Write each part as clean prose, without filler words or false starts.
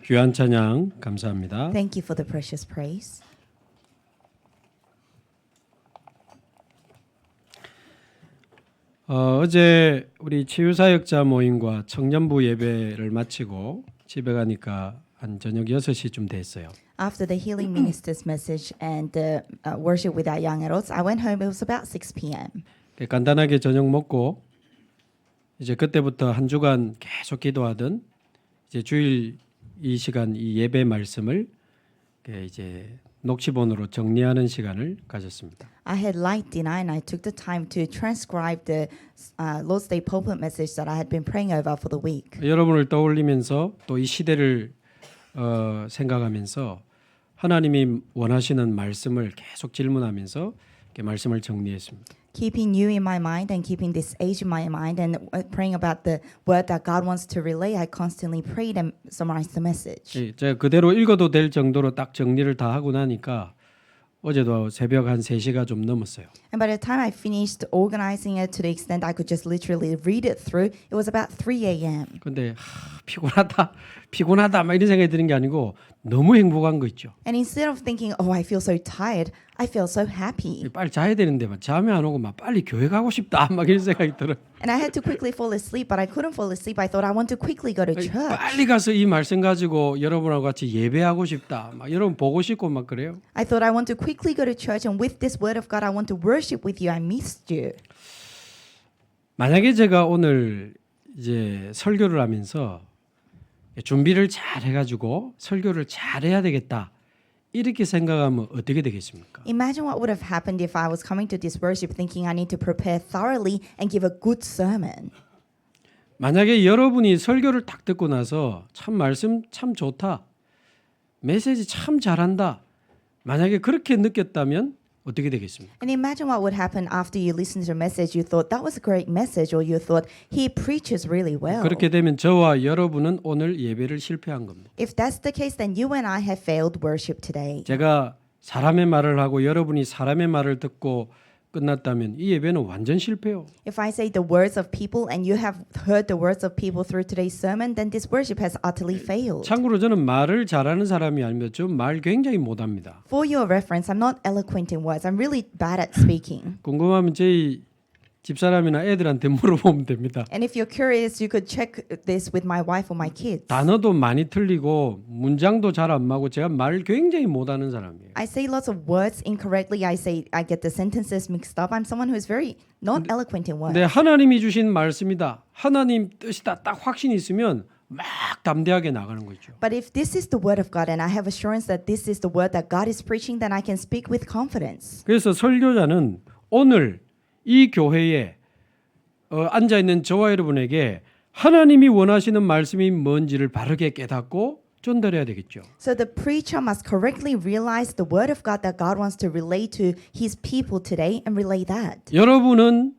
귀한 찬양 감사합니다. Thank you for the precious praise. 어제 우리 치유사역자 모임과 청년부 예배를 마치고 집에 가니까 한 저녁 6시쯤 됐어요. After the healing ministers message and the worship with our young adults, I went home. It was about 6 p.m. 간단하게 저녁 먹고 이제 그때부터 한 주간 계속 기도하던 이제 주일 이 시간 이 예배 말씀을 이제 녹취본으로 정리하는 시간을 가졌습니다. I had light dinner and I took the time to transcribe the Lord's Day pulpit message that I had been praying over for the week. 여러분을 떠올리면서 또 이 시대를 생각하면서 하나님이 원하시는 말씀을 계속 질문하면서 이렇게 말씀을 정리했습니다. Keeping you in my mind and keeping this age in my mind and praying about the word that God wants to relay, I constantly prayed and summarized the message. 제가 그대로 읽어도 될 정도로 딱 정리를 다 하고 나니까 어제도 새벽 한 3시가 좀 넘었어요. And by the time I finished organizing it to the extent I could just literally read it through, it was about 3 a.m. 근데 피곤하다 막 이런 생각이 드는 게 아니고 너무 행복한 거 있죠. And instead of thinking, oh, I feel so tired, I feel so happy. 빨리 자야 되는데 막 잠이 안 오고 막 빨리 교회 가고 싶다 막 이런 생각이 들어요. And I had to quickly fall asleep, but I couldn't fall asleep. I thought I want to quickly go to church. 빨리 가서 이 말씀 가지고 여러분하고 같이 예배하고 싶다. 막 여러분 보고 싶고 막 그래요. I thought I want to quickly go to church, and with this word of God, I want to worship with you. I missed you. 만약에 제가 오늘 이제 설교를 하면서 준비를 잘 해가지고 설교를 잘 해야 되겠다 이렇게 생각하면 어떻게 되겠습니까? Imagine what would have happened if I was coming to this worship thinking I need to prepare thoroughly and give a good sermon. 만약에 여러분이 설교를 딱 듣고 나서 참 말씀 참 좋다, 메시지 참 잘한다, 만약에 그렇게 느꼈다면 어떻게 되겠습니까? And imagine what would happen after you listened to a message. You thought that was a great message, or you thought he preaches really well. 그렇게 되면 저와 여러분은 오늘 예배를 실패한 겁니다. If that's the case, then you and I have failed worship today. 제가 사람의 말을 하고 여러분이 사람의 말을 듣고 끝났다면 이 예배는 완전 실패요. If I say the words of people and you have heard the words of people through today's sermon, then this worship has utterly failed. 참고로 저는 말을 잘하는 사람이 아니면 좀 말 굉장히 못합니다. For your reference, I'm not eloquent in words. I'm really bad at speaking. 궁금하면 저희 집사람이나 애들한테 물어보면 됩니다. And if you're curious, you could check this with my wife or my kids. 단어도 많이 틀리고 문장도 잘 안 맞고 제가 말 굉장히 못하는 사람이에요. I say lots of words incorrectly. I get the sentences mixed up. I'm someone who is very not eloquent in words. 네, 하나님이 주신 말씀이다. 하나님 뜻이다. 딱 확신이 있으면 막 담대하게 나가는 거죠. But if this is the word of God and I have assurance that this is the word that God is preaching, then I can speak with confidence. 그래서 설교자는 오늘 이 교회에 앉아 있는 저와 여러분에게 하나님이 원하시는 말씀이 뭔지를 바르게 깨닫고 전달해야 되겠죠. So the preacher must correctly realize the word of God that God wants to relay to his people today and relay that. 여러분은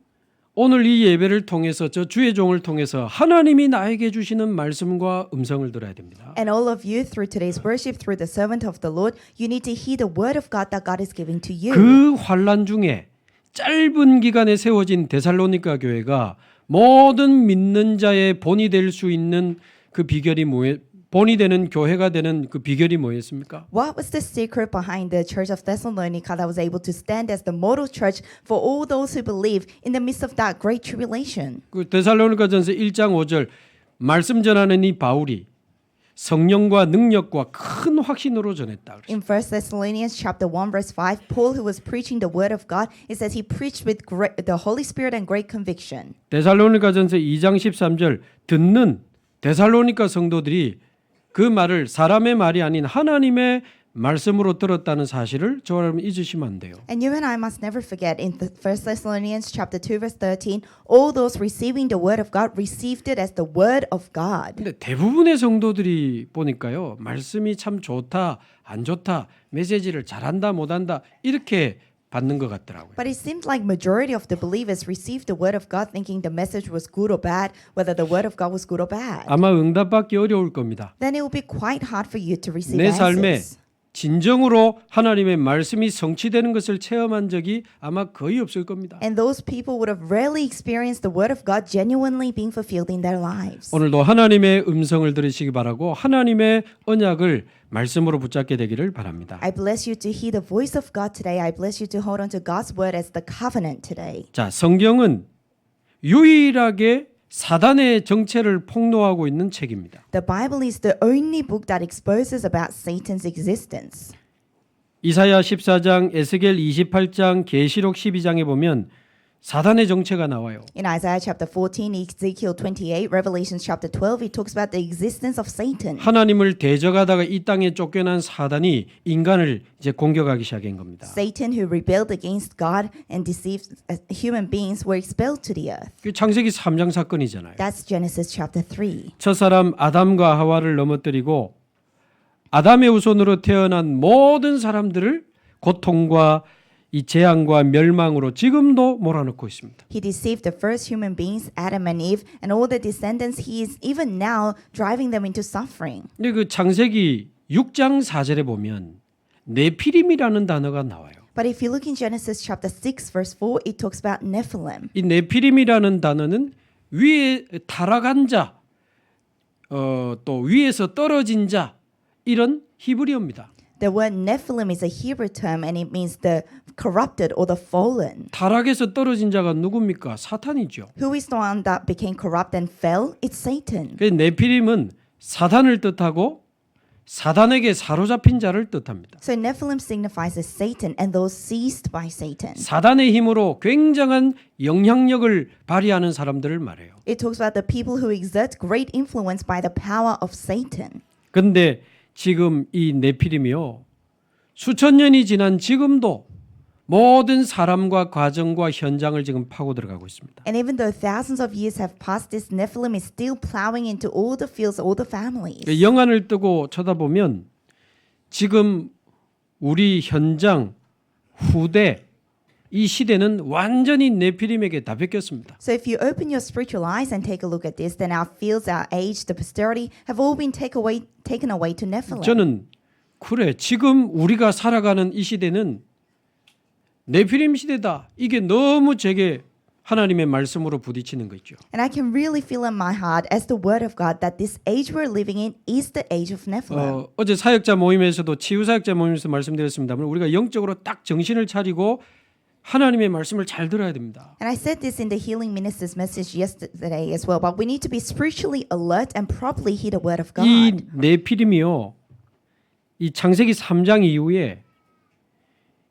오늘 이 예배를 통해서 저 주의 종을 통해서 하나님이 나에게 주시는 말씀과 음성을 들어야 됩니다. And all of you through today's worship, through the servant of the Lord, you need to hear the word of God that God is giving to you. 그 환난 중에 짧은 기간에 세워진 데살로니가 교회가 모든 믿는 자의 본이 될 수 있는 그 비결이 본이 되는 교회가 되는 그 비결이 뭐였습니까? What was the secret behind the church of Thessalonica that was able to stand as the model church for all those who believe in the midst of that great tribulation? 그 데살로니가전서 1장 5절 말씀 전하는 이 바울이 성령과 능력과 큰 확신으로 전했다. In 1 Thessalonians chapter 1 verse 5, Paul, who was preaching the word of God, it says he preached with the Holy Spirit and great conviction. 데살로니가전서 2장 13절 듣는 데살로니가 성도들이 그 말을 사람의 말이 아닌 하나님의 말씀으로 들었다는 사실을 저와 여러분 잊으시면 안 돼요. And you and I must never forget in 1 Thessalonians chapter 2 verse 13, all those receiving the word of God received it as the word of God. 근데 대부분의 성도들이 보니까요. 말씀이 참 좋다, 안 좋다, 메시지를 잘한다, 못한다 이렇게 받는 것 같더라고요. But it seemed like majority of the believers received the word of God thinking the message was good or bad, whether the word of God was good or bad. 아마 응답받기 어려울 겁니다. Then it will be quite hard for you to receive 내 삶에 answers. 진정으로 하나님의 말씀이 성취되는 것을 체험한 적이 아마 거의 없을 겁니다. And those people would have rarely experienced the word of God genuinely being fulfilled in their lives. 오늘도 하나님의 음성을 들으시기 바라고 하나님의 언약을 말씀으로 붙잡게 되기를 바랍니다. I bless you to hear the voice of God today. I bless you to hold on to God's word as the covenant today. 자, 성경은 유일하게 사단의 정체를 폭로하고 있는 책입니다. The Bible is the only book that exposes about Satan's existence. 이사야 14장, 에스겔 28장, 계시록 12장에 보면 사단의 정체가 나와요. In Isaiah chapter 14, Ezekiel 28, Revelation chapter 12, it talks about the existence of Satan. 하나님을 대적하다가 이 땅에 쫓겨난 사단이 인간을 이제 공격하기 시작한 겁니다. Satan, who rebelled against God and deceived human beings, were expelled to the earth. 그 창세기 3장 사건이잖아요. That's Genesis chapter 3. 첫사람 아담과 하와를 넘어뜨리고 아담의 후손으로 태어난 모든 사람들을 고통과 이 재앙과 멸망으로 지금도 몰아넣고 있습니다. He deceived the first human beings, Adam and Eve, and all the descendants. He is even now driving them into suffering. 근데 그 창세기 6장 4절에 보면 네피림이라는 단어가 나와요. But if you look in Genesis chapter 6, verse 4, it talks about Nephilim. 이 네피림이라는 단어는 위에 타락한 자, 또 위에서 떨어진 자 이런 히브리어입니다. The word Nephilim is a Hebrew term and it means the corrupted or the fallen. 타락에서 떨어진 자가 누굽니까? 사탄이죠. Who is the one that became corrupt and fell? It's Satan. 그 네피림은 사단을 뜻하고 사단에게 사로잡힌 자를 뜻합니다. So Nephilim signifies as Satan and those seized by Satan. 사단의 힘으로 굉장한 영향력을 발휘하는 사람들을 말해요. It talks about the people who exert great influence by the power of Satan. 근데 지금 이 네피림이요. 수천 년이 지난 지금도 모든 사람과 가정과 현장을 지금 파고 들어가고 있습니다. And even though thousands of years have passed, this Nephilim is still plowing into all the fields, all the families. 영안을 뜨고 쳐다보면 지금 우리 현장, 후대, 이 시대는 완전히 네피림에게 다 뺏겼습니다. So if you open your spiritual eyes and take a look at this, then our fields, our age, the posterity have all been taken away to Nephilim. 저는 그래 지금 우리가 살아가는 이 시대는 네피림 시대다. 이게 너무 제게 하나님의 말씀으로 부딪히는 거 있죠. And I can really feel in my heart as the word of God that this age we're living in is the age of Nephilim. 어제 사역자 모임에서도 치유 사역자 모임에서 말씀드렸습니다만 우리가 영적으로 딱 정신을 차리고 하나님의 말씀을 잘 들어야 됩니다. And I said this in the healing minister's message yesterday as well, but we need to be spiritually alert and properly hear the word of 이 God. 네피림이요. 이 창세기 3장 이후에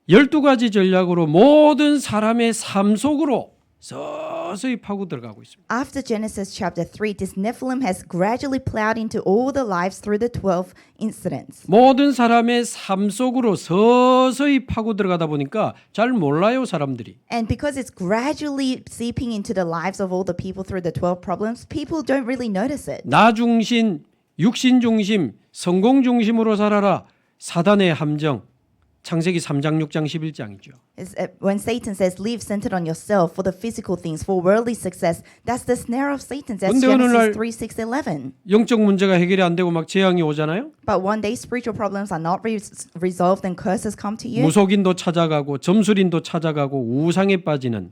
12가지 전략으로 모든 사람의 삶 속으로 서서히 파고 들어가고 있습니다. After Genesis chapter 3, this Nephilim has gradually plowed into all the lives through the 12 incidents. 모든 사람의 삶 속으로 서서히 파고 들어가다 보니까 잘 몰라요, 사람들이. And because it's gradually seeping into the lives of all the people through the 12 problems, people don't really notice it. 나 중심, 육신 중심, 성공 중심으로 살아라. 사단의 함정. 창세기 3장, 6장, 11장이죠. When Satan says, live centered on yourself for the physical things, for worldly success, that's the snare of Satan. That's 근데 오늘날 Genesis 3, 6, 11. 영적 문제가 해결이 안 되고 막 재앙이 오잖아요. But one day spiritual problems are not resolved and curses come to you. 무속인도 찾아가고 점술인도 찾아가고 우상에 빠지는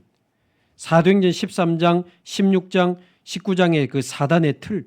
사도행전 13장, 16장, 19장의 그 사단의 틀.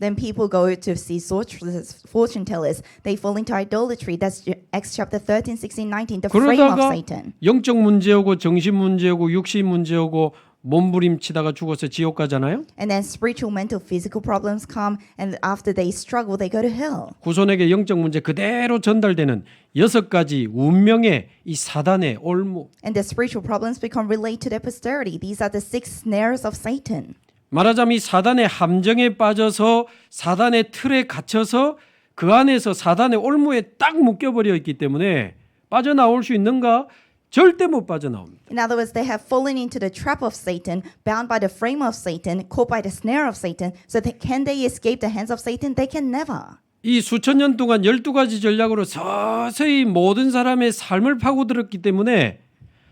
Then people go to see fortune tellers. They fall into idolatry. That's Acts chapter 13, 16, 19, the frame of 그러다가 Satan. 영적 문제 오고 정신 문제 오고 육신 문제 오고 몸부림치다가 죽어서 지옥 가잖아요. And then spiritual, mental, physical problems come, and after they struggle, they go to hell. 후손에게 영적 문제 그대로 전달되는 6가지 운명의 이 사단의 올무. And the spiritual problems become relayed to their posterity. These are the 6 snares of Satan. 말하자면 이 사단의 함정에 빠져서 사단의 틀에 갇혀서 그 안에서 사단의 올무에 딱 묶여버려 있기 때문에 빠져나올 수 있는가? 절대 못 빠져나옵니다. In other words, they have fallen into the trap of Satan, bound by the frame of Satan, caught by the snare of Satan. So can they escape the hands of Satan? They can never. 이 수천 년 동안 12가지 전략으로 서서히 모든 사람의 삶을 파고들었기 때문에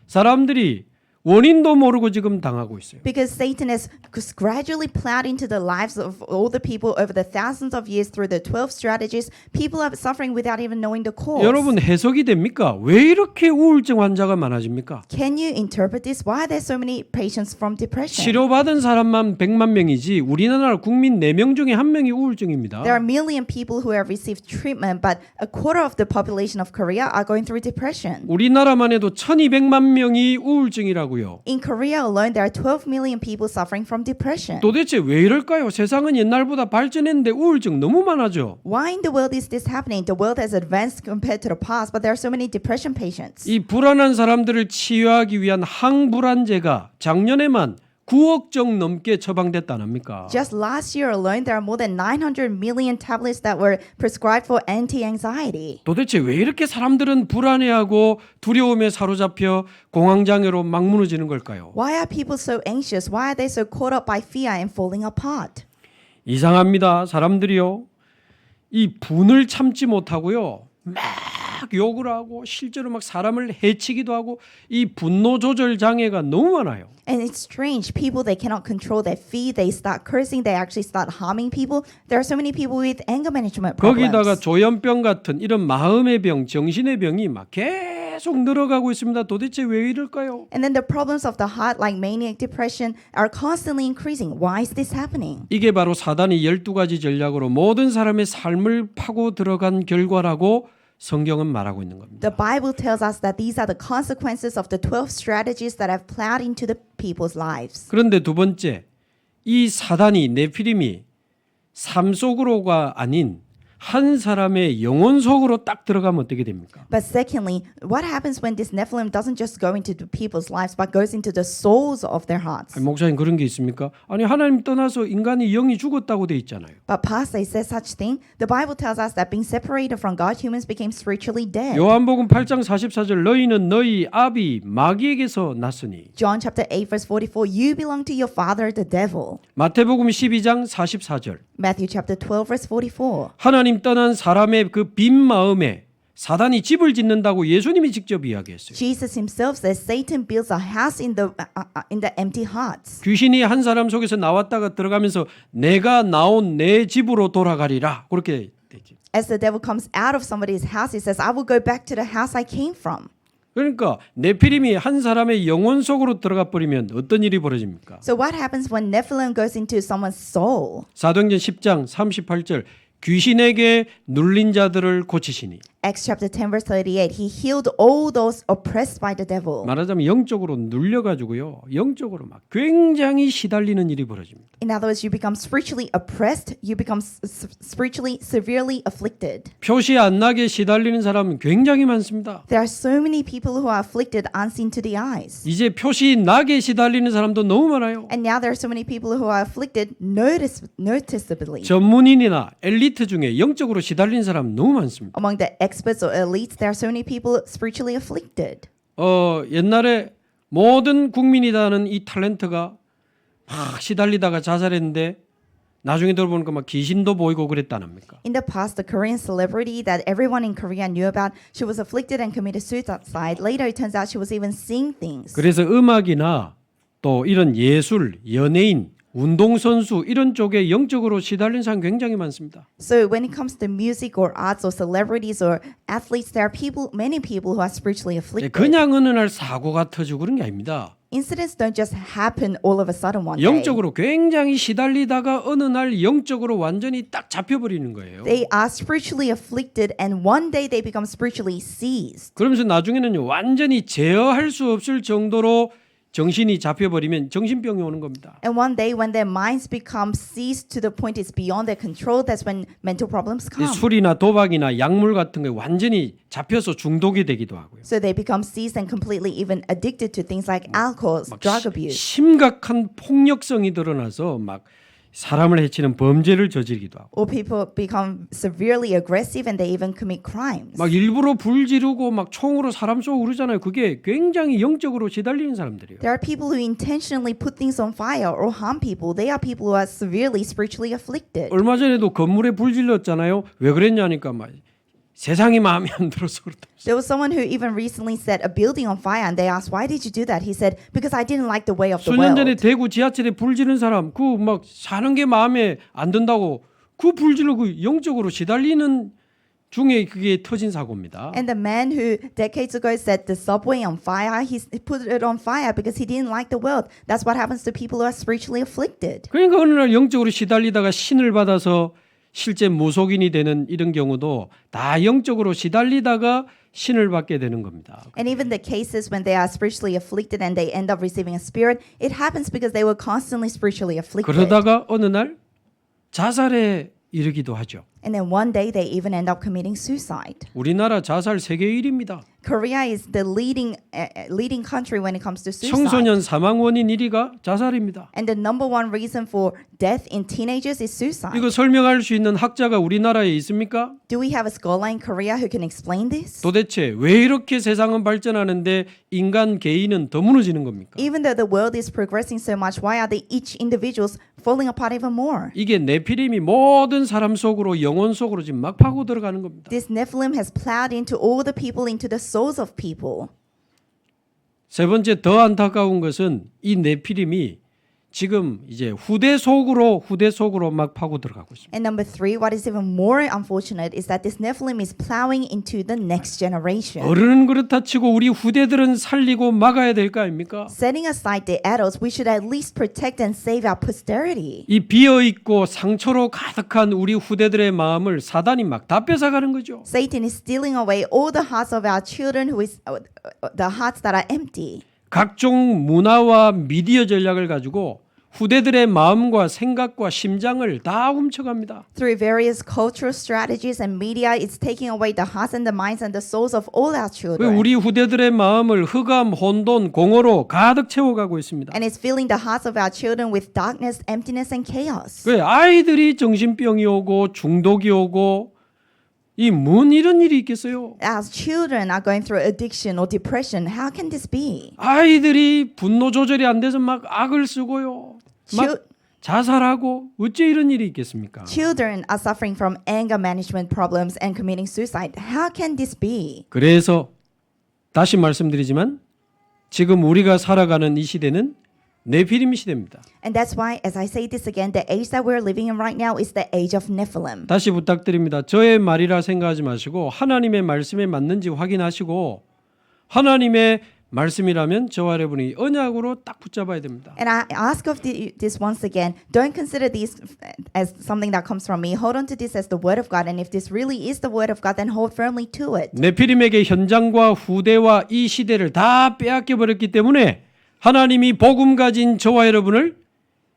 사람들이 원인도 모르고 지금 당하고 있어요. Because Satan has gradually plowed into the lives of all the people over the thousands of years through the 12 strategies. People are suffering without even knowing the cause. 여러분 해석이 됩니까? 왜 이렇게 우울증 환자가 많아집니까? Can you interpret this? Why are there so many patients from depression? 치료받은 사람만 100만 명이지 우리나라 국민 4명 중에 1명이 우울증입니다. There are a million people who have received treatment, but a quarter of the population of Korea are going through depression. 우리나라만 해도 1200만 명이 우울증이라고요. In Korea alone, there are 12 million people suffering from depression. 도대체 왜 이럴까요? 세상은 옛날보다 발전했는데 우울증 너무 많아져. Why in the world is this happening? The world has advanced compared to the past, but there are so many depression patients. 이 불안한 사람들을 치유하기 위한 항불안제가 작년에만 9억 정 넘게 처방됐다 안 합니까? Just last year alone, there are more than 900 million tablets that were prescribed for anti-anxiety. 도대체 왜 이렇게 사람들은 불안해하고 두려움에 사로잡혀 공황장애로 막 무너지는 걸까요? Why are people so anxious? Why are they so caught up by fear and falling apart? 이상합니다. 사람들이요. 이 분을 참지 못하고요. 막 욕을 하고 실제로 막 사람을 해치기도 하고 이 분노 조절 장애가 너무 많아요. And it's strange. People, they cannot control their fear. They start cursing. They actually start harming people. There are so many people with anger management 거기다가 problems. 조현병 같은 이런 마음의 병, 정신의 병이 막 계속 늘어가고 있습니다. 도대체 왜 이럴까요? And then the problems of the heart, like maniac depression, are constantly increasing. Why is this happening? 이게 바로 사단이 12가지 전략으로 모든 사람의 삶을 파고 들어간 결과라고 성경은 말하고 있는 겁니다. The Bible tells us that these are the consequences of the 12 strategies that have plowed into the people's lives. 그런데 두 번째, 이 사단이 네피림이 삶 속으로가 아닌 한 사람의 영혼 속으로 딱 들어가면 어떻게 됩니까? But secondly, what happens when this Nephilim doesn't just go into the people's lives, but goes into the souls of their hearts? 아니, 목사님 그런 게 있습니까? 아니 하나님 떠나서 인간이 영이 죽었다고 돼 있잖아요. But Pastor, it says such thing. The Bible tells us that being separated from God, humans became spiritually dead. 요한복음 8장 44절 너희는 너희 아비 마귀에게서 났으니. John chapter 8 verse 44, you belong to your father, the devil. 마태복음 12장 44절 Matthew chapter 12 verse 44. 하나님 떠난 사람의 그 빈 마음에 사단이 집을 짓는다고 예수님이 직접 이야기했어요. Jesus himself says Satan builds a house in the empty hearts. 귀신이 한 사람 속에서 나왔다가 들어가면서 내가 나온 내 집으로 돌아가리라 그렇게 되지. As the devil comes out of somebody's house, he says, I will go back to the house I came from. 그러니까 네피림이 한 사람의 영혼 속으로 들어가 버리면 어떤 일이 벌어집니까? So what happens when Nephilim goes into someone's soul? 사도행전 10장 38절 귀신에게 눌린 자들을 고치시니. Acts chapter 10 verse 38, he healed all those oppressed by the devil. 말하자면 영적으로 눌려가지고요. 영적으로 막 굉장히 시달리는 일이 벌어집니다. In other words, you become spiritually oppressed, you become spiritually severely afflicted. 표시 안 나게 시달리는 사람은 굉장히 많습니다. There are so many people who are afflicted unseen to the eyes. 이제 표시 나게 시달리는 사람도 너무 많아요. And now there are so many people who are afflicted noticeably. 전문인이나 엘리트 중에 영적으로 시달리는 사람 너무 많습니다. Among the experts or elites, there are so many people spiritually afflicted. 옛날에 모든 국민이 다 아는 이 탤런트가 막 시달리다가 자살했는데 나중에 들어보니까 막 귀신도 보이고 그랬다 안 합니까? In the past, the Korean celebrity that everyone in Korea knew about, she was afflicted and committed suicide. Later, it turns out she was even seeing things. 그래서 음악이나 또 이런 예술, 연예인, 운동선수 이런 쪽에 영적으로 시달린 사람 굉장히 많습니다. So when it comes to music or arts or celebrities or athletes, there are many people who are spiritually afflicted. 그냥 어느 날 사고가 터지고 그런 게 아닙니다. Incidents don't just happen all of a sudden one day. 영적으로 굉장히 시달리다가 어느 날 영적으로 완전히 딱 잡혀버리는 거예요. They are spiritually afflicted and one day they become spiritually seized. 그러면서 나중에는 완전히 제어할 수 없을 정도로 정신이 잡혀버리면 정신병이 오는 겁니다. And one day when their minds become seized to the point it's beyond their control, that's when mental problems 이 come. 술이나 도박이나 약물 같은 게 완전히 잡혀서 중독이 되기도 하고요. So they become seized and completely even addicted to things like alcohol, drug abuse. 심각한 폭력성이 드러나서 막 사람을 해치는 범죄를 저지르기도 하고 Or people become severely aggressive and they even commit crimes. 막 일부러 불 지르고 막 총으로 사람 쏘고 그러잖아요. 그게 굉장히 영적으로 시달리는 사람들이에요. There are people who intentionally put things on fire or harm people. They are people who are severely spiritually afflicted. 얼마 전에도 건물에 불 질렀잖아요. 왜 그랬냐니까 막 세상이 마음에 안 들어서 그렇다. There was someone who even recently set a building on fire and they asked, why did you do that? He said, because I didn't like the way of the 수년 전에 world. 대구 지하철에 불 지른 사람 그 막 사는 게 마음에 안 든다고 그 불 지르고 영적으로 시달리는 중에 그게 터진 사고입니다. And the man who decades ago set the subway on fire, he put it on fire because he didn't like the world. That's what happens to people who are spiritually afflicted. 그러니까 어느 날 영적으로 시달리다가 신을 받아서 실제 무속인이 되는 이런 경우도 다 영적으로 시달리다가 신을 받게 되는 겁니다. And even the cases when they are spiritually afflicted and they end up receiving a spirit, it happens because they were constantly spiritually afflicted. 그러다가 어느 날 자살에 이르기도 하죠. And then one day they even end up committing suicide. 우리나라 자살 세계 1위입니다. Korea is the leading country when it comes to suicide. 청소년 사망 원인 1위가 자살입니다. And the number one reason for death in teenagers is suicide. 이거 설명할 수 있는 학자가 우리나라에 있습니까? Do we have a scholar in Korea who can explain this? 도대체 왜 이렇게 세상은 발전하는데 인간 개인은 더 무너지는 겁니까? Even though the world is progressing so much, why are they each individuals falling apart even more? 이게 네피림이 모든 사람 속으로 영혼 속으로 지금 막 파고 들어가는 겁니다. This Nephilim has plowed into all the people, into the souls of people. 세 번째 더 안타까운 것은 이 네피림이 지금 이제 후대 속으로 막 파고 들어가고 있습니다. And number three, what is even more unfortunate is that this Nephilim is plowing into the next generation. 어른은 그렇다 치고 우리 후대들은 살리고 막아야 될 거 아닙니까? Setting aside the adults, we should at least protect and save our posterity. 이 비어 있고 상처로 가득한 우리 후대들의 마음을 사단이 막 다 뺏어가는 거죠. Satan is stealing away all the hearts of our children, who is the hearts that are empty. 각종 문화와 미디어 전략을 가지고 후대들의 마음과 생각과 심장을 다 훔쳐갑니다. Through various cultural strategies and media, it's taking away the hearts and the minds and the souls of all our children. 우리 후대들의 마음을 흑암, 혼돈, 공허로 가득 채워가고 있습니다. And it's filling the hearts of our children with darkness, emptiness, and chaos. 왜 아이들이 정신병이 오고 중독이 오고 이 뭔 이런 일이 있겠어요? Our children are going through addiction or depression. How can this be? 아이들이 분노 조절이 안 돼서 막 악을 쓰고요. 막 Chil- 자살하고 어째 이런 일이 있겠습니까? Children are suffering from anger management problems and committing suicide. How can this be? 그래서 다시 말씀드리지만 지금 우리가 살아가는 이 시대는 네피림 시대입니다. And that's why, as I say this again, the age that we're living in right now is the age of Nephilim. 다시 부탁드립니다. 저의 말이라 생각하지 마시고 하나님의 말씀에 맞는지 확인하시고 하나님의 말씀이라면 저와 여러분이 언약으로 딱 붙잡아야 됩니다. And I ask of this once again, don't consider this as something that comes from me. Hold on to this as the word of God. And if this really is the word of God, then hold firmly to it. 네피림에게 현장과 후대와 이 시대를 다 빼앗겨 버렸기 때문에 하나님이 복음 가진 저와 여러분을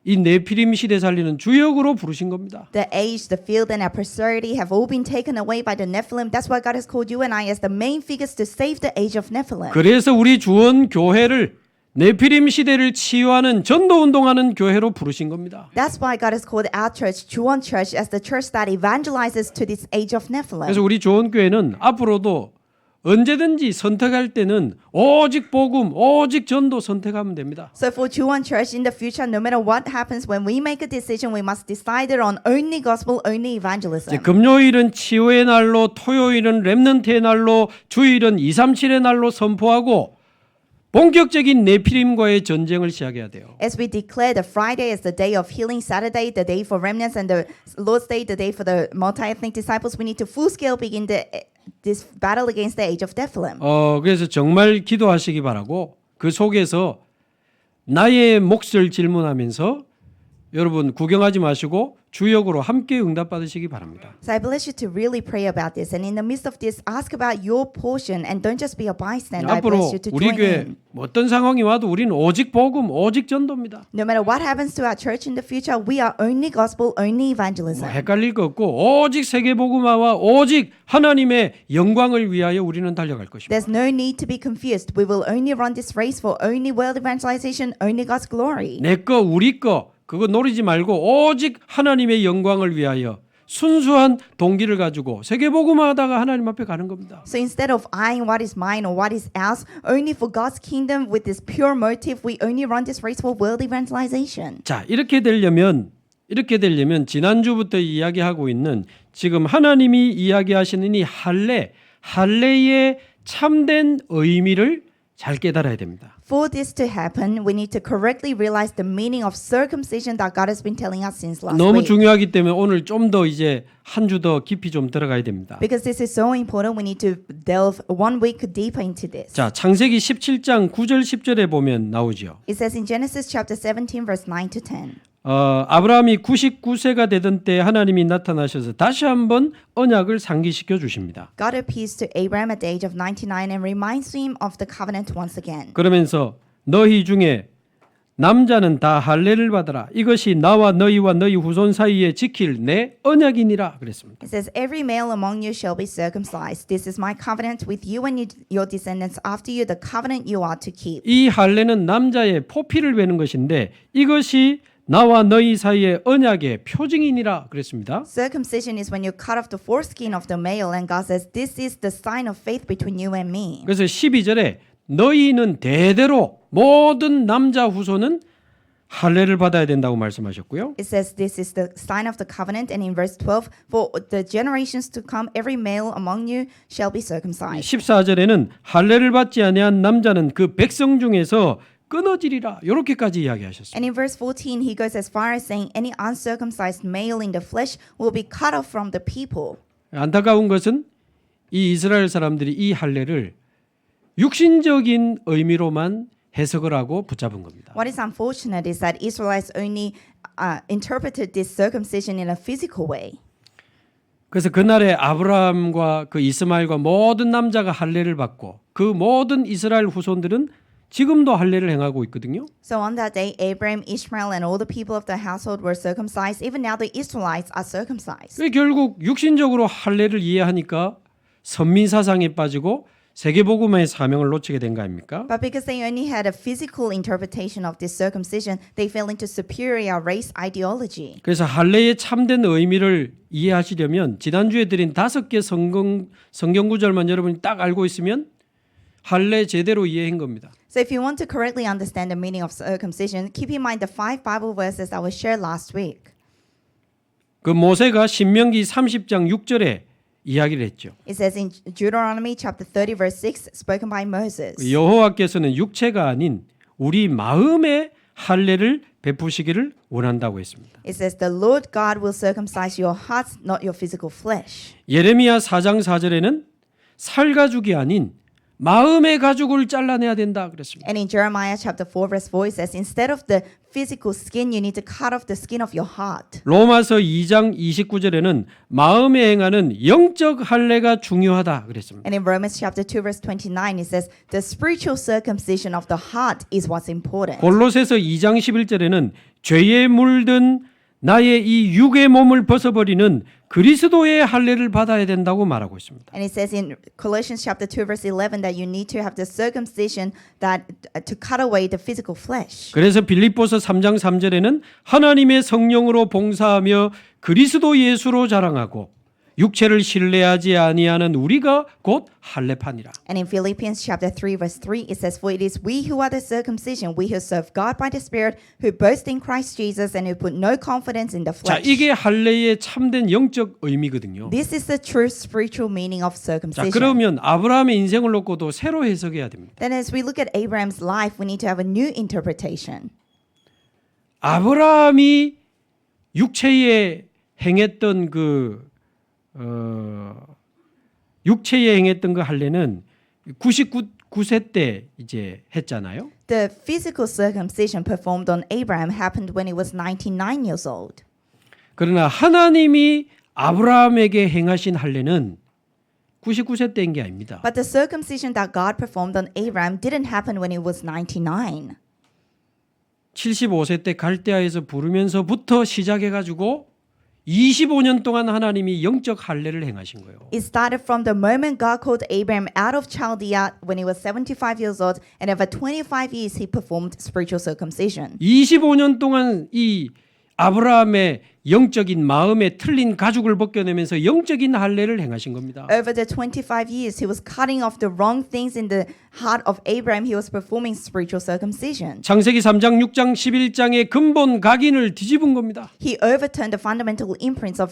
이 네피림 시대 살리는 주역으로 부르신 겁니다. The age, the field, and our posterity have all been taken away by the Nephilim. That's why God has called you and I as the main figures to save the age of Nephilim. 그래서 우리 주원 교회를 네피림 시대를 치유하는 전도 운동하는 교회로 부르신 겁니다. That's why God has called our church, Juwon Church, as the church that evangelizes to this age of Nephilim. 그래서 우리 주원 교회는 앞으로도 언제든지 선택할 때는 오직 복음, 오직 전도 선택하면 됩니다. So for Juwon Church in the future, no matter what happens, when we make a decision, we must decide it on only gospel, only evangelism. 이제 금요일은 치유의 날로, 토요일은 렘넌트의 날로, 주일은 237의 날로 선포하고 본격적인 네피림과의 전쟁을 시작해야 돼요. As we declare the Friday as the day of healing, Saturday the day for remnants, and the Lord's Day the day for the multi-ethnic disciples, we need to full scale begin this battle against the age of Nephilim. 그래서 정말 기도하시기 바라고 그 속에서 나의 몫을 질문하면서 여러분 구경하지 마시고 주역으로 함께 응답받으시기 바랍니다. So I bless you to really pray about this, and in the midst of this, ask about your portion, and don't just be a bystander. I 앞으로 bless you to 우리 join 교회 in. 어떤 상황이 와도 우리는 오직 복음, 오직 전도입니다. No matter what happens to our church in the future, we are only gospel, only evangelism. 헷갈릴 거 없고 오직 세계 복음화와 오직 하나님의 영광을 위하여 우리는 달려갈 것입니다. There's no need to be confused. We will only run this race for only world evangelization, only God's glory. 내 거, 우리 거 그거 노리지 말고 오직 하나님의 영광을 위하여 순수한 동기를 가지고 세계 복음화하다가 하나님 앞에 가는 겁니다. So instead of eyeing what is mine or what is ours, only for God's kingdom with this pure motive, we only run this race for world evangelization. 자, 이렇게 되려면 이렇게 되려면 지난주부터 이야기하고 있는 지금 하나님이 이야기하시는 이 할례의 참된 의미를 잘 깨달아야 됩니다. For this to happen, we need to correctly realize the meaning of circumcision that God has been telling us since last 너무 week. 중요하기 때문에 오늘 좀 더 이제 한 주 더 깊이 좀 들어가야 됩니다. Because this is so important, we need to delve 1 week deeper into this. 자, 창세기 17장 9절 10절에 보면 나오죠. It says in Genesis chapter 17 verse 9 to 10. 아브라함이 99세가 되던 때 하나님이 나타나셔서 다시 한번 언약을 상기시켜 주십니다. God appears to Abraham at the age of 99 and reminds him of the covenant once again. 그러면서 너희 중에 남자는 다 할례를 받아라. 이것이 나와 너희와 너희 후손 사이에 지킬 내 언약이니라 그랬습니다. It says, every male among you shall be circumcised. This is my covenant with you and your descendants after you, the covenant you are to keep. 이 할례는 남자의 포피를 베는 것인데 이것이 나와 너희 사이의 언약의 표징이니라 그랬습니다. Circumcision is when you cut off the foreskin of the male, and God says, this is the sign of faith between you and me. 그래서 12절에 너희는 대대로 모든 남자 후손은 할례를 받아야 된다고 말씀하셨고요. It says this is the sign of the covenant, and in verse 12, for the generations to come, every male among you shall be circumcised. 14절에는 할례를 받지 아니한 남자는 그 백성 중에서 끊어지리라. 이렇게까지 이야기하셨습니다. And in verse 14, he goes as far as saying, any uncircumcised male in the flesh will be cut off from the people. 안타까운 것은 이 이스라엘 사람들이 이 할례를 육신적인 의미로만 해석을 하고 붙잡은 겁니다. What is unfortunate is that Israelites only interpreted this circumcision in a physical way. 그래서 그날에 아브라함과 그 이스마엘과 모든 남자가 할례를 받고 그 모든 이스라엘 후손들은 지금도 할례를 행하고 있거든요. So on that day, Abraham, Ishmael, and all the people of the household were circumcised. Even now, the Israelites are circumcised. 결국 육신적으로 할례를 이해하니까 선민 사상에 빠지고 세계복음의 사명을 놓치게 된 거 아닙니까? But because they only had a physical interpretation of this circumcision, they fell into superior race ideology. 그래서 할례의 참된 의미를 이해하시려면 지난주에 드린 5개 성경 구절만 여러분이 딱 알고 있으면 할례 제대로 이해한 겁니다. So if you want to correctly understand the meaning of circumcision, keep in mind the 5 Bible verses that were shared last week. 그 모세가 신명기 30장 6절에 이야기를 했죠. It says in Deuteronomy chapter 30 verse 6, spoken by Moses. 여호와께서는 육체가 아닌 우리 마음의 할례를 베푸시기를 원한다고 했습니다. It says the Lord God will circumcise your hearts, not your physical flesh. 예레미야 4장 4절에는 살가죽이 아닌 마음의 가죽을 잘라내야 된다 그랬습니다. And in Jeremiah chapter 4 verse 4 it says instead of the physical skin you need to cut off the skin of your heart. 로마서 2장 29절에는 마음에 행하는 영적 할례가 중요하다 그랬습니다. And in Romans chapter 2 verse 29 it says the spiritual circumcision of the heart is what's important. 골로새서 2장 11절에는 죄에 물든 나의 이 육의 몸을 벗어버리는 그리스도의 할례를 받아야 된다고 말하고 있습니다. And it says in Colossians chapter 2 verse 11 that you need to have the circumcision that to cut away the physical flesh. 그래서 빌립보서 3장 3절에는 하나님의 성령으로 봉사하며 그리스도 예수로 자랑하고 육체를 신뢰하지 아니하는 우리가 곧 할례판이라. And in Philippians chapter 3 verse 3 it says for it is we who are the circumcision we who serve God by the Spirit who boast in Christ Jesus and who put no confidence in the 자, flesh. 이게 할례의 참된 영적 의미거든요. This is the true spiritual meaning of 자, circumcision. 그러면 아브라함의 인생을 놓고도 새로 해석해야 됩니다. Then as we look at Abraham's life we need to have a new interpretation. 아브라함이 육체에 행했던 육체에 행했던 그 할례는 99세 때 이제 했잖아요. The physical circumcision performed on Abraham happened when he was 99 years old. 그러나 하나님이 아브라함에게 행하신 할례는 99세 때인 게 아닙니다. But the circumcision that God performed on Abraham didn't happen when he was 99. 75세 때 갈대아에서 부르면서부터 시작해 가지고 25년 동안 하나님이 영적 할례를 행하신 거예요. It started from the moment God called Abraham out of Chaldea when he was 75 years old, and over 25 years he performed spiritual circumcision. 25년 동안 이 아브라함의 영적인 마음에 틀린 가죽을 벗겨내면서 영적인 할례를 행하신 겁니다. Over the 25 years, he was cutting off the wrong things in the heart of Abraham. He was performing spiritual circumcision. 창세기 3장, 6장, 11장의 근본 각인을 뒤집은 겁니다. He overturned the fundamental imprints of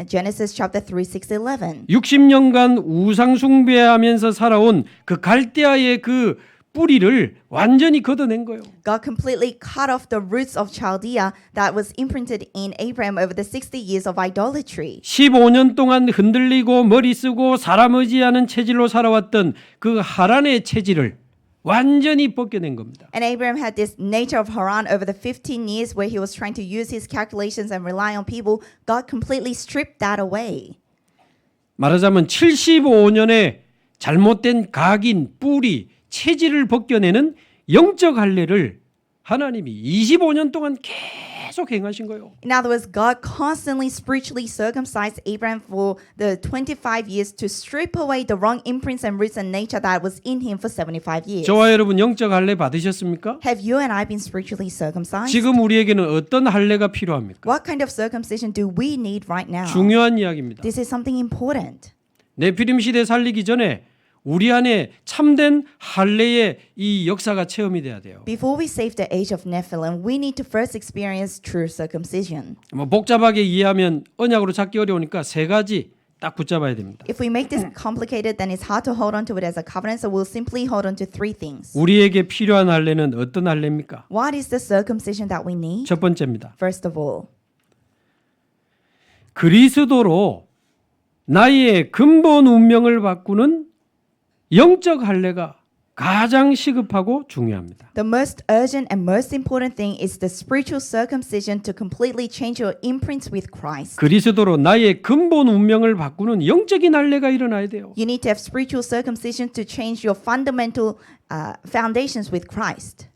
Genesis chapter 3, 6, 11. 60년간 우상 숭배하면서 살아온 그 갈대아의 그 뿌리를 완전히 걷어낸 거예요. God completely cut off the roots of Chaldea that was imprinted in Abraham over the 60 years of idolatry. 15년 동안 흔들리고 머리 쓰고 사람 의지하는 체질로 살아왔던 그 하란의 체질을 완전히 벗겨낸 겁니다. And Abraham had this nature of Haran over the 15 years where he was trying to use his calculations and rely on people. God completely stripped that away. 말하자면 75년의 잘못된 각인, 뿌리, 체질을 벗겨내는 영적 할례를 하나님이 25년 동안 계속 행하신 거예요. In other words, God constantly spiritually circumcised Abraham for the 25 years to strip away the wrong imprints and roots and nature that was in him for 75 years. 저와 여러분 영적 할례 받으셨습니까? Have you and I been spiritually circumcised? 지금 우리에게는 어떤 할례가 필요합니까? What kind of circumcision do we need right now? 중요한 이야기입니다. This is something important. 네피림 시대 살리기 전에 우리 안에 참된 할례의 이 역사가 체험이 돼야 돼요. Before we save the age of Nephilim, we need to first experience true circumcision. 뭐 복잡하게 이해하면 언약으로 찾기 어려우니까 세 가지 딱 붙잡아야 됩니다. If we make this complicated, then it's hard to hold on to it as a covenant, so we'll simply hold on to three things. 우리에게 필요한 할례는 어떤 할례입니까? What is the circumcision that we need? 첫 번째입니다. First of all, 그리스도로 나의 근본 운명을 바꾸는 영적 할례가 가장 시급하고 중요합니다. the most urgent and most important thing is the spiritual circumcision to completely change your imprints with Christ. 그리스도로 나의 근본 운명을 바꾸는 영적인 할례가 일어나야 돼요. You need to have spiritual circumcision to change your fundamental foundations with Christ.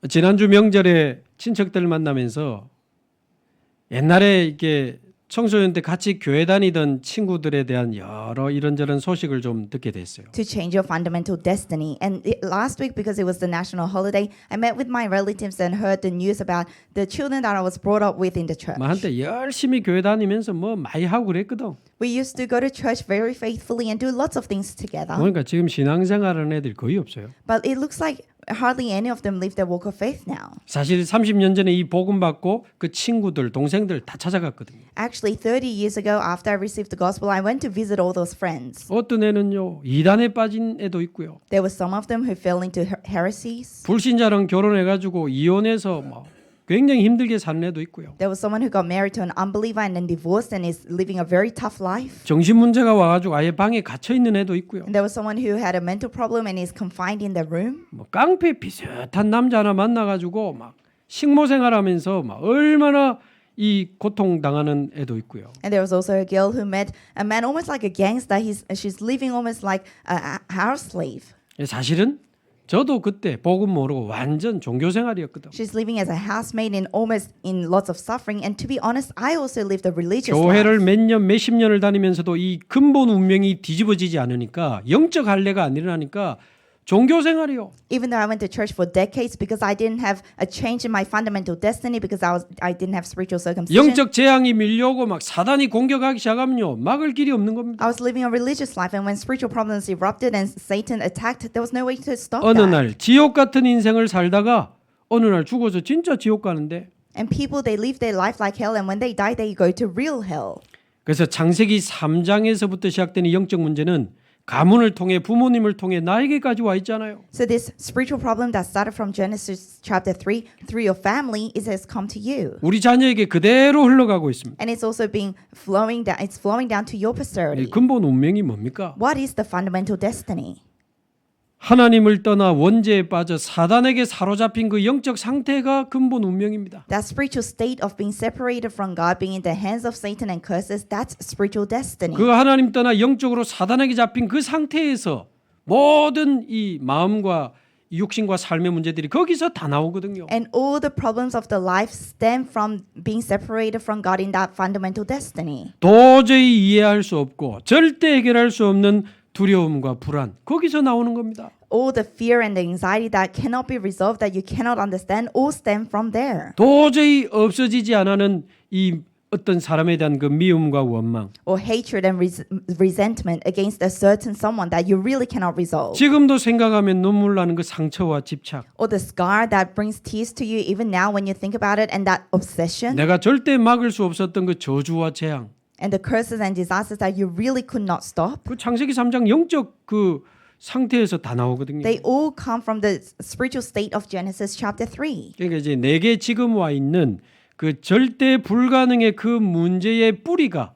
지난주 명절에 친척들 만나면서 옛날에 이렇게 청소년 때 같이 교회 다니던 친구들에 대한 여러 이런저런 소식을 좀 듣게 됐어요. To change your fundamental destiny. And last week, because it was the national holiday, I met with my relatives and heard the news about the children that I was brought up with in the church. 뭐 한때 열심히 교회 다니면서 뭐 많이 하고 그랬거든. We used to go to church very faithfully and do lots of things together. 그러니까 지금 신앙생활하는 애들 거의 없어요. But it looks like hardly any of them live their walk of faith now. 사실 30년 전에 이 복음 받고 그 친구들, 동생들 다 찾아갔거든요. Actually, 30 years ago, after I received the gospel, I went to visit all those friends. 어떤 애는요 이단에 빠진 애도 있고요. There were some of them who fell into heresies. 불신자랑 결혼해가지고 이혼해서 뭐 굉장히 힘들게 사는 애도 있고요. There was someone who got married to an unbeliever and then divorced and is living a very tough life. 정신 문제가 와가지고 아예 방에 갇혀 있는 애도 있고요. And there was someone who had a mental problem and is confined in their room. 뭐 깡패 비슷한 남자 하나 만나가지고 막 식모생활하면서 막 얼마나 이 고통 당하는 애도 있고요. And there was also a girl who met a man almost like a gangster. She's living almost like a house slave. 사실은 저도 그때 복음 모르고 완전 종교생활이었거든. She's living as a housemaid in almost in lots of suffering. And to be honest, I also lived a religious 교회를 life. 몇 년, 몇십 년을 다니면서도 이 근본 운명이 뒤집어지지 않으니까 영적 할례가 안 일어나니까 종교생활이요. Even though I went to church for decades, because I didn't have a change in my fundamental destiny, because I didn't have spiritual circumcision. 영적 재앙이 밀려오고 막 사단이 공격하기 시작하면요 막을 길이 없는 겁니다. I was living a religious life, and when spiritual problems erupted and Satan attacked, there was no way to stop 어느 that. 날 지옥 같은 인생을 살다가 어느 날 죽어서 진짜 지옥 가는데 And people, they live their life like hell, and when they die, they go to real hell. 그래서 창세기 3장에서부터 시작되는 영적 문제는 가문을 통해 부모님을 통해 나에게까지 와 있잖아요. So this spiritual problem that started from Genesis chapter 3 through your family has come to you. 우리 자녀에게 그대로 흘러가고 있습니다. And it's also being flowing down. It's flowing down to your 이 posterity. 근본 운명이 뭡니까? What is the fundamental destiny? 하나님을 떠나 원죄에 빠져 사단에게 사로잡힌 그 영적 상태가 근본 운명입니다. That spiritual state of being separated from God, being in the hands of Satan and curses, that's spiritual destiny. 그 하나님 떠나 영적으로 사단에게 잡힌 그 상태에서 모든 이 마음과 육신과 삶의 문제들이 거기서 다 나오거든요. And all the problems of the life stem from being separated from God in that fundamental destiny. 도저히 이해할 수 없고 절대 해결할 수 없는 두려움과 불안 거기서 나오는 겁니다. All the fear and the anxiety that cannot be resolved, that you cannot understand, all stem from there. 도저히 없어지지 않는 이 어떤 사람에 대한 그 미움과 원망. Or hatred and resentment against a certain someone that you really cannot resolve. 지금도 생각하면 눈물 나는 그 상처와 집착. Or the scar that brings tears to you even now when you think about it, and that obsession. 내가 절대 막을 수 없었던 그 저주와 재앙. And the curses and disasters that you really could not stop. 그 창세기 3장 영적 그 상태에서 다 나오거든요. They all come from the spiritual state of Genesis chapter 3. 그러니까 이제 내게 지금 와 있는 그 절대 불가능의 그 문제의 뿌리가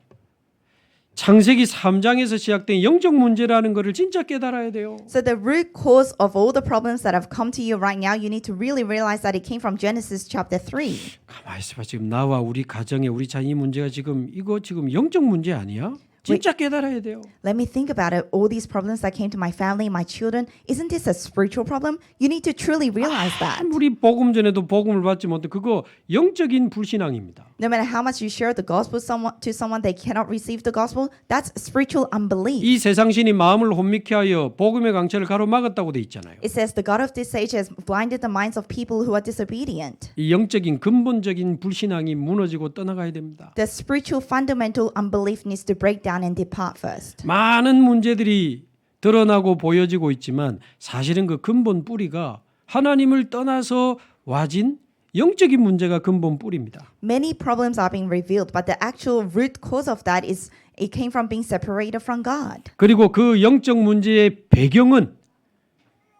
창세기 3장에서 시작된 영적 문제라는 것을 진짜 깨달아야 돼요. So the root cause of all the problems that have come to you right now, you need to really realize that it came from Genesis chapter 3. 가만히 있어봐. 지금 나와 우리 가정에 우리 자녀 문제가 지금 영적 문제 아니야? 진짜 깨달아야 돼요. Let me think about it. All these problems that came to my family, my children, isn't this a spiritual problem? You need to truly realize that. 아무리 복음 전에도 복음을 받지 못해 그거 영적인 불신앙입니다. No matter how much you share the gospel to someone, they cannot receive the gospel. That's spiritual unbelief. 이 세상신이 마음을 혼미케 하여 복음의 강철을 가로막았다고 돼 있잖아요. It says the God of this age has blinded the minds of people who are disobedient. 이 영적인 근본적인 불신앙이 무너지고 떠나가야 됩니다. The spiritual fundamental unbelief needs to break down and depart first. 많은 문제들이 드러나고 보여지고 있지만 사실은 그 근본 뿌리가 하나님을 떠나서 와진 영적인 문제가 근본 뿌리입니다. Many problems are being revealed, but the actual root cause of that is it came from being separated from God. 그리고 그 영적 문제의 배경은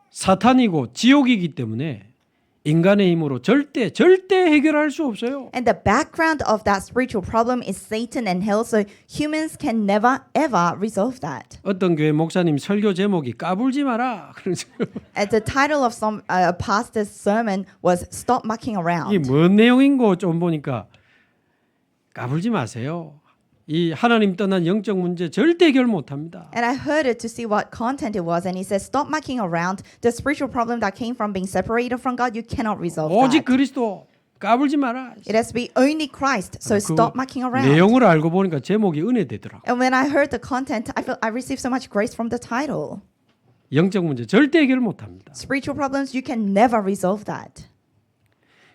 사탄이고 지옥이기 때문에 인간의 힘으로 절대 해결할 수 없어요. And the background of that spiritual problem is Satan and hell, so humans can never ever resolve that. 어떤 교회 목사님 설교 제목이 까불지 마라. 그래서 And the title of some pastor's sermon was "Stop mucking 이게 around." 뭔 내용인고 좀 보니까 까불지 마세요. 이 하나님 떠난 영적 문제 절대 해결 못합니다. And I heard it to see what content it was, and he says, "Stop mucking around. The spiritual problem that came from being separated from God, you cannot resolve 오직 that. 그리스도 까불지 마라. It has to be only Christ. So 그 stop mucking around." 내용을 알고 보니까 제목이 은혜되더라. And when I heard the content, I felt I received so much grace from the title. 영적 문제 절대 해결 못합니다. Spiritual problems, you can never resolve that.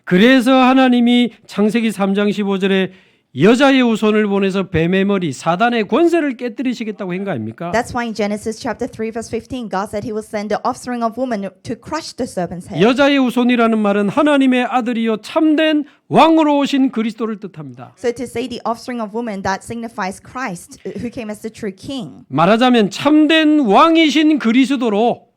그래서 하나님이 창세기 3장 15절에 여자의 후손을 보내서 뱀의 머리 사단의 권세를 깨뜨리시겠다고 한 거 아닙니까? That's why in Genesis chapter 3 verse 15 God said he will send the offspring of woman to crush the serpent's head. 여자의 후손이라는 말은 하나님의 아들이요 참된 왕으로 오신 그리스도를 뜻합니다. So to say the offspring of woman, that signifies Christ who came as the true king. 말하자면 참된 왕이신 그리스도로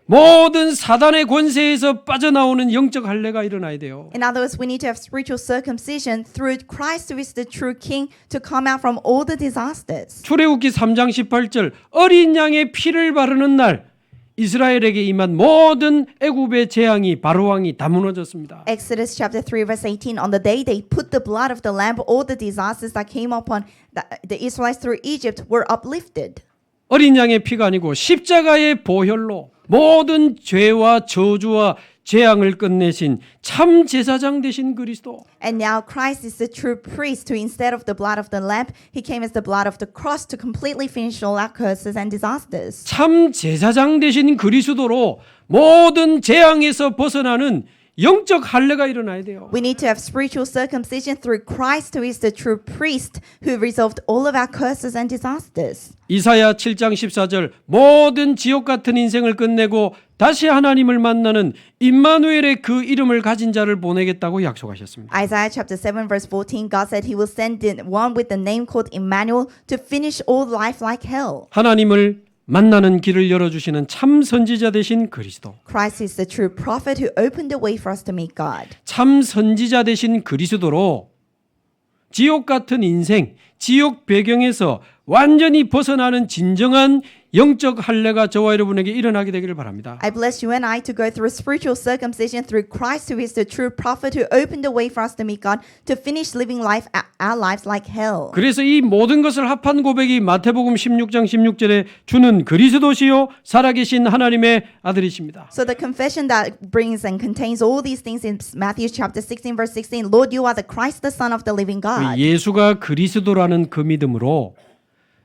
모든 사단의 권세에서 빠져나오는 영적 할례가 일어나야 돼요. In other words, we need to have spiritual circumcision through Christ who is the true king to come out from all the disasters. 출애굽기 3장 18절 어린 양의 피를 바르는 날 이스라엘에게 임한 모든 애굽의 재앙이 바로 왕이 다 무너졌습니다. Exodus chapter 3 verse 18, on the day they put the blood of the lamb, all the disasters that came upon the Israelites through Egypt were uplifted. 어린 양의 피가 아니고 십자가의 보혈로 모든 죄와 저주와 재앙을 끝내신 참 제사장 되신 그리스도. And now Christ is the true priest who instead of the blood of the lamb, he came as the blood of the cross to completely finish all our curses and disasters. 참 제사장 되신 그리스도로 모든 재앙에서 벗어나는 영적 할례가 일어나야 돼요. We need to have spiritual circumcision through Christ who is the true priest who resolved all of our curses and disasters. 이사야 7장 14절 모든 지옥 같은 인생을 끝내고 다시 하나님을 만나는 임마누엘의 그 이름을 가진 자를 보내겠다고 약속하셨습니다. Isaiah chapter 7 verse 14, God said he will send in one with the name called Emmanuel to finish all life like hell. 하나님을 만나는 길을 열어주시는 참 선지자 되신 그리스도. Christ is the true prophet who opened the way for us to meet God. 참 선지자 되신 그리스도로 지옥 같은 인생, 지옥 배경에서 완전히 벗어나는 진정한 영적 할례가 저와 여러분에게 일어나게 되기를 바랍니다. I bless you and I to go through spiritual circumcision through Christ who is the true prophet who opened the way for us to meet God, to finish living life our lives like hell. 그래서 이 모든 것을 합한 고백이 마태복음 16장 16절에 주는 그리스도시요 살아계신 하나님의 아들이십니다. So the confession that brings and contains all these things in Matthew chapter 16 verse 16, Lord, you are the Christ, the Son of the living God. 예수가 그리스도라는 그 믿음으로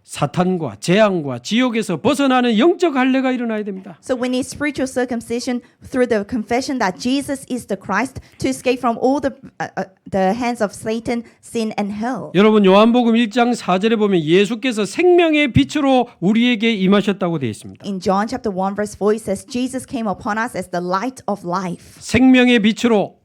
사탄과 재앙과 지옥에서 벗어나는 영적 할례가 일어나야 됩니다. So we need spiritual circumcision through the confession that Jesus is the Christ to escape from all the hands of Satan, sin, and hell. 여러분 요한복음 1장 4절에 보면 예수께서 생명의 빛으로 우리에게 임하셨다고 되어 있습니다. In John chapter 1 verse 4 it says Jesus came upon us as the light of life. 생명의 빛으로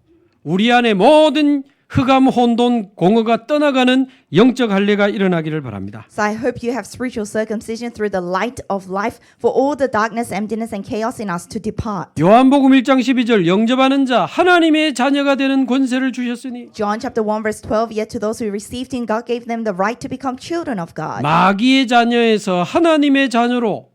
우리 안에 모든 흑암, 혼돈, 공허가 떠나가는 영적 할례가 일어나기를 바랍니다. So I hope you have spiritual circumcision through the light of life for all the darkness, emptiness, and chaos in us to depart. 요한복음 1장 12절 영접하는 자 하나님의 자녀가 되는 권세를 주셨으니 John chapter 1 verse 12 Yet to those who received him God gave them the right to become children of God. 마귀의 자녀에서 하나님의 자녀로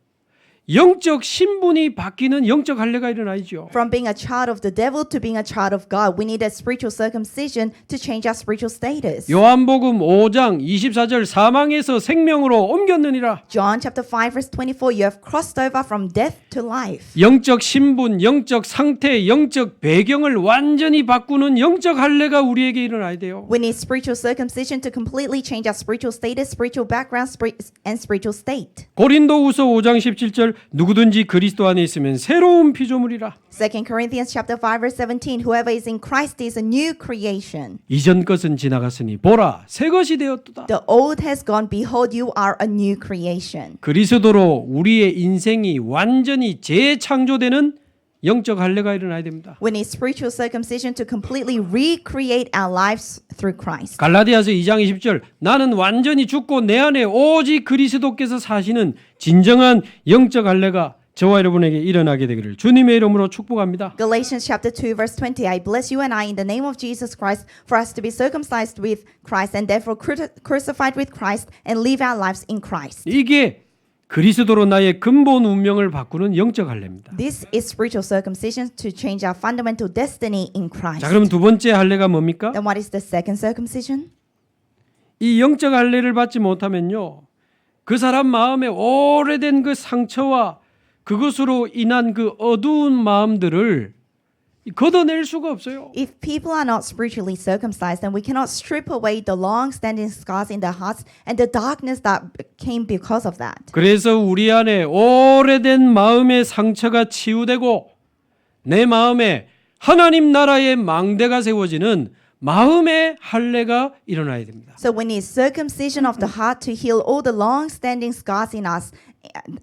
영적 신분이 바뀌는 영적 할례가 일어나죠. From being a child of the devil to being a child of God, we need a spiritual circumcision to change our spiritual status. 요한복음 5장 24절 사망에서 생명으로 옮겼느니라. John chapter 5 verse 24 You have crossed over from death to life. 영적 신분, 영적 상태, 영적 배경을 완전히 바꾸는 영적 할례가 우리에게 일어나야 돼요. We need spiritual circumcision to completely change our spiritual status, spiritual background, and spiritual state. 고린도후서 5장 17절 누구든지 그리스도 안에 있으면 새로운 피조물이라. 2 Corinthians chapter 5 verse 17 Whoever is in Christ is a new creation. 이전 것은 지나갔으니 보라 새 것이 되었도다. The old has gone, behold you are a new creation. 그리스도로 우리의 인생이 완전히 재창조되는 영적 할례가 일어나야 됩니다. We need spiritual circumcision to completely recreate our lives through Christ. 갈라디아서 2장 20절 나는 완전히 죽고 내 안에 오직 그리스도께서 사시는 진정한 영적 할례가 저와 여러분에게 일어나게 되기를 주님의 이름으로 축복합니다. Galatians chapter 2 verse 20 I bless you and I in the name of Jesus Christ for us to be circumcised with Christ and therefore crucified with Christ and live our lives in Christ. 이게 그리스도로 나의 근본 운명을 바꾸는 영적 할례입니다. This is spiritual circumcision to change our fundamental destiny in Christ. 자, 그럼 두 번째 할례가 뭡니까? Then what is the second circumcision? 이 영적 할례를 받지 못하면요. 그 사람 마음에 오래된 그 상처와 그것으로 인한 그 어두운 마음들을 걷어낼 수가 없어요. If people are not spiritually circumcised, then we cannot strip away the long-standing scars in their hearts and the darkness that came because of that. 그래서 우리 안에 오래된 마음의 상처가 치유되고 내 마음에 하나님 나라의 망대가 세워지는 마음의 할례가 일어나야 됩니다. So we need circumcision of the heart to heal all the long-standing scars in us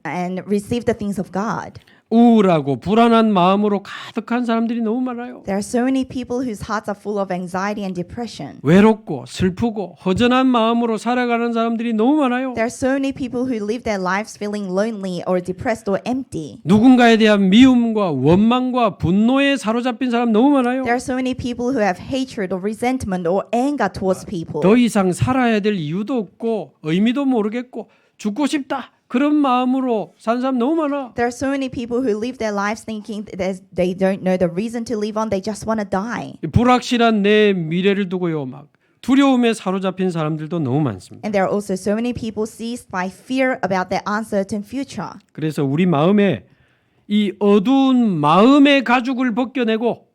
and receive the things of God. 우울하고 불안한 마음으로 가득한 사람들이 너무 많아요. There are so many people whose hearts are full of anxiety and depression. 외롭고 슬프고 허전한 마음으로 살아가는 사람들이 너무 많아요. There are so many people who live their lives feeling lonely or depressed or empty. 누군가에 대한 미움과 원망과 분노에 사로잡힌 사람 너무 많아요. There are so many people who have hatred or resentment or anger towards people. 더 이상 살아야 될 이유도 없고 의미도 모르겠고 죽고 싶다. 그런 마음으로 사는 사람 너무 많아. There are so many people who live their lives thinking that they don't know the reason to live on. They just want to die. 불확실한 내 미래를 두고요. 막 두려움에 사로잡힌 사람들도 너무 많습니다. And there are also so many people seized by fear about their uncertain future. 그래서 우리 마음에 이 어두운 마음의 가죽을 벗겨내고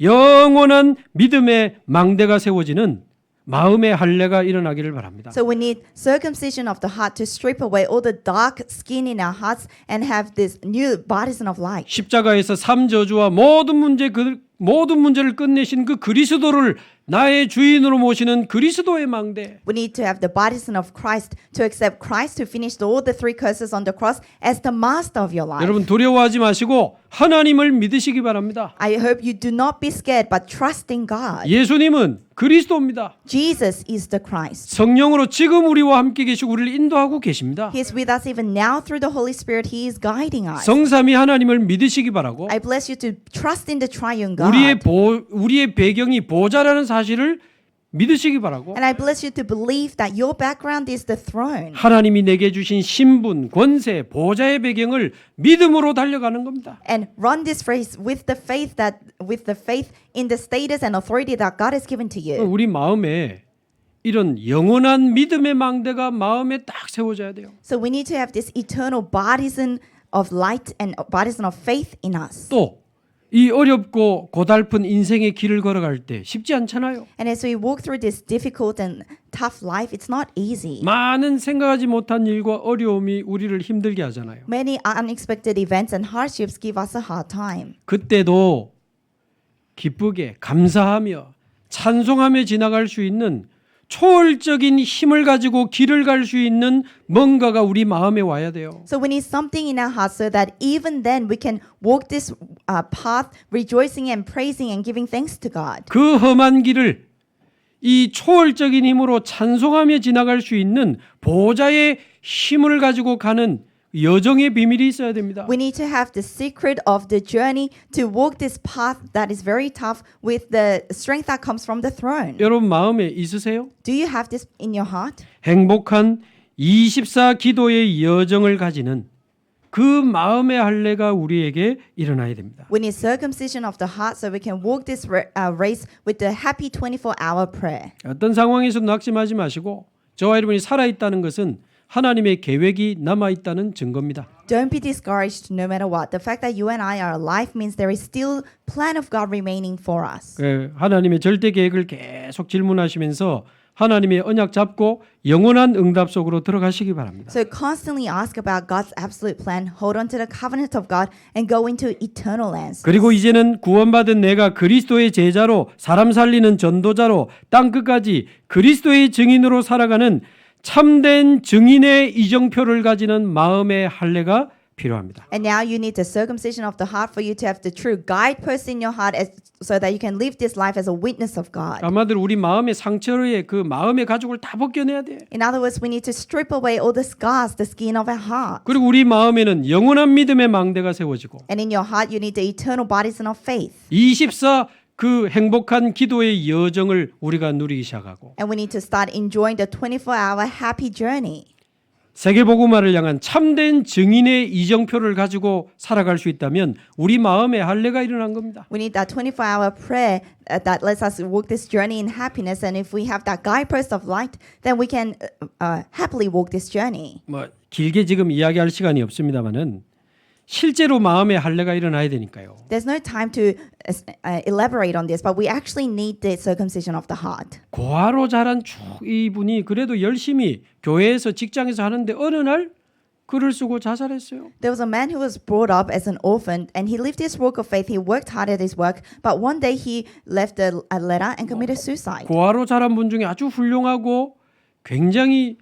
영원한 믿음의 망대가 세워지는 마음의 할례가 일어나기를 바랍니다. So we need circumcision of the heart to strip away all the dark skin in our hearts and have this new baptism of light. 십자가에서 삼저주와 모든 문제를 끝내신 그 그리스도를 나의 주인으로 모시는 그리스도의 망대. We need to have the baptism of Christ to accept Christ who finished all the three curses on the cross as the master of your life. 여러분 두려워하지 마시고 하나님을 믿으시기 바랍니다. I hope you do not be scared but trust in God. 예수님은 그리스도입니다. Jesus is the Christ. 성령으로 지금 우리와 함께 계시고 우리를 인도하고 계십니다. He is with us even now through the Holy Spirit. He is guiding us. 성삼위 하나님을 믿으시기 바라고 I bless you to trust in the triune God. 우리의 배경이 보좌라는 사실을 믿으시기 바라고 And I bless you to believe that your background is the throne. 하나님이 내게 주신 신분, 권세, 보좌의 배경을 믿음으로 달려가는 겁니다. And run this race with the faith in the status and authority that God has given to you. 우리 마음에 이런 영원한 믿음의 망대가 마음에 딱 세워져야 돼요. So we need to have this eternal baptism of light and baptism of faith in us. 또 이 어렵고 고달픈 인생의 길을 걸어갈 때 쉽지 않잖아요. And as we walk through this difficult and tough life, it's not easy. 많은 생각하지 못한 일과 어려움이 우리를 힘들게 하잖아요. Many unexpected events and hardships give us a hard time. 그때도 기쁘게 감사하며 찬송하며 지나갈 수 있는 초월적인 힘을 가지고 길을 갈 수 있는 뭔가가 우리 마음에 와야 돼요. So we need something in our hearts so that even then we can walk this path rejoicing and praising and giving thanks to God. 그 험한 길을 이 초월적인 힘으로 찬송하며 지나갈 수 있는 보호자의 힘을 가지고 가는 여정의 비밀이 있어야 됩니다. We need to have the secret of the journey to walk this path that is very tough with the strength that comes from the throne. 여러분 마음에 있으세요? Do you have this in your heart? 행복한 24 기도의 여정을 가지는 그 마음의 할례가 우리에게 일어나야 됩니다. We need circumcision of the heart so we can walk this race with the happy 24-hour prayer. 어떤 상황에서도 낙심하지 마시고 저와 여러분이 살아있다는 것은 하나님의 계획이 남아있다는 증거입니다. Don't be discouraged no matter what. The fact that you and I are alive means there is still plan of God remaining for us. 하나님의 절대 계획을 계속 질문하시면서 하나님의 언약 잡고 영원한 응답 속으로 들어가시기 바랍니다. So constantly ask about God's absolute plan, hold on to the covenant of God and go into eternal answers. 그리고 이제는 구원받은 내가 그리스도의 제자로 사람 살리는 전도자로 땅끝까지 그리스도의 증인으로 살아가는 참된 증인의 이정표를 가지는 마음의 할례가 필요합니다. And now you need the circumcision of the heart for you to have the true guidepost in your heart so that you can live this life as a witness of God. 아마도 우리 마음의 상처의 그 마음의 가죽을 다 벗겨내야 돼. In other words, we need to strip away all the scars, the skin of our heart. 그리고 우리 마음에는 영원한 믿음의 망대가 세워지고 And in your heart, you need the eternal bodies of faith. 24 그 행복한 기도의 여정을 우리가 누리기 시작하고 And we need to start enjoying the 24-hour happy journey. 세계복음화를 향한 참된 증인의 이정표를 가지고 살아갈 수 있다면 우리 마음에 할례가 일어난 겁니다. We need that 24-hour prayer that lets us walk this journey in happiness. And if we have that guidepost of light, then we can happily walk this journey. 뭐 길게 지금 이야기할 시간이 없습니다만은 실제로 마음의 할례가 일어나야 되니까요. There's no time to elaborate on this, but we actually need the circumcision of the heart. 고아로 자란 이분이 그래도 열심히 교회에서 직장에서 하는데 어느 날 글을 쓰고 자살했어요. There was a man who was brought up as an orphan, and he lived his walk of faith. He worked hard at his work, but one day he left a letter and committed suicide. 고아로 자란 분 중에 아주 훌륭하고 굉장히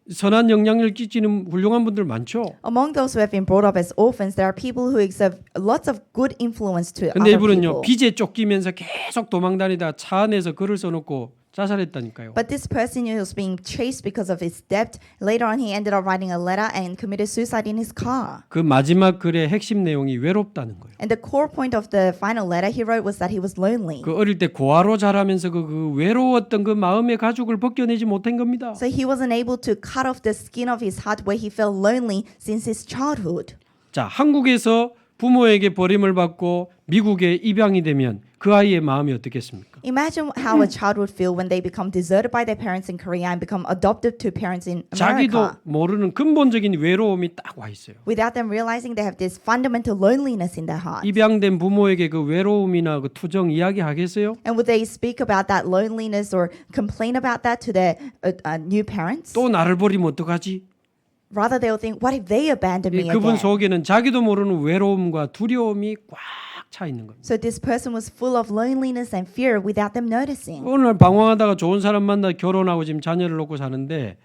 선한 영향력을 끼치는 훌륭한 분들 많죠. Among those who have been brought up as orphans, there are people who exert lots of good influence to 근데 other 이분은요 people. 빚에 쫓기면서 계속 도망다니다 차 안에서 글을 써놓고 자살했다니까요. But this person who was being chased because of his debt, later on he ended up writing a letter and committed suicide in his car. 그 마지막 글의 핵심 내용이 외롭다는 거예요. And the core point of the final letter he wrote was that he was lonely. 그 어릴 때 고아로 자라면서 그 외로웠던 그 마음의 가죽을 벗겨내지 못한 겁니다. So he wasn't able to cut off the skin of his heart where he felt lonely since his childhood. 자, 한국에서 부모에게 버림을 받고 미국에 입양이 되면 그 아이의 마음이 어떻겠습니까? Imagine how a child would feel when they become deserted by their parents in Korea and become adopted to parents in 자기도 America. 모르는 근본적인 외로움이 딱 와 있어요. Without them realizing they have this fundamental loneliness in their heart. 입양된 부모에게 그 외로움이나 그 투정 이야기하겠어요? And would they speak about that loneliness or complain about that to their new parents? 또 나를 버리면 어떡하지? Rather, they'll think, what if they abandon me 그분 again? 속에는 자기도 모르는 외로움과 두려움이 꽉 차 있는 겁니다. So this person was full of loneliness and fear without them noticing. 어느 날 방황하다가 좋은 사람 만나 결혼하고 지금 자녀를 놓고 사는데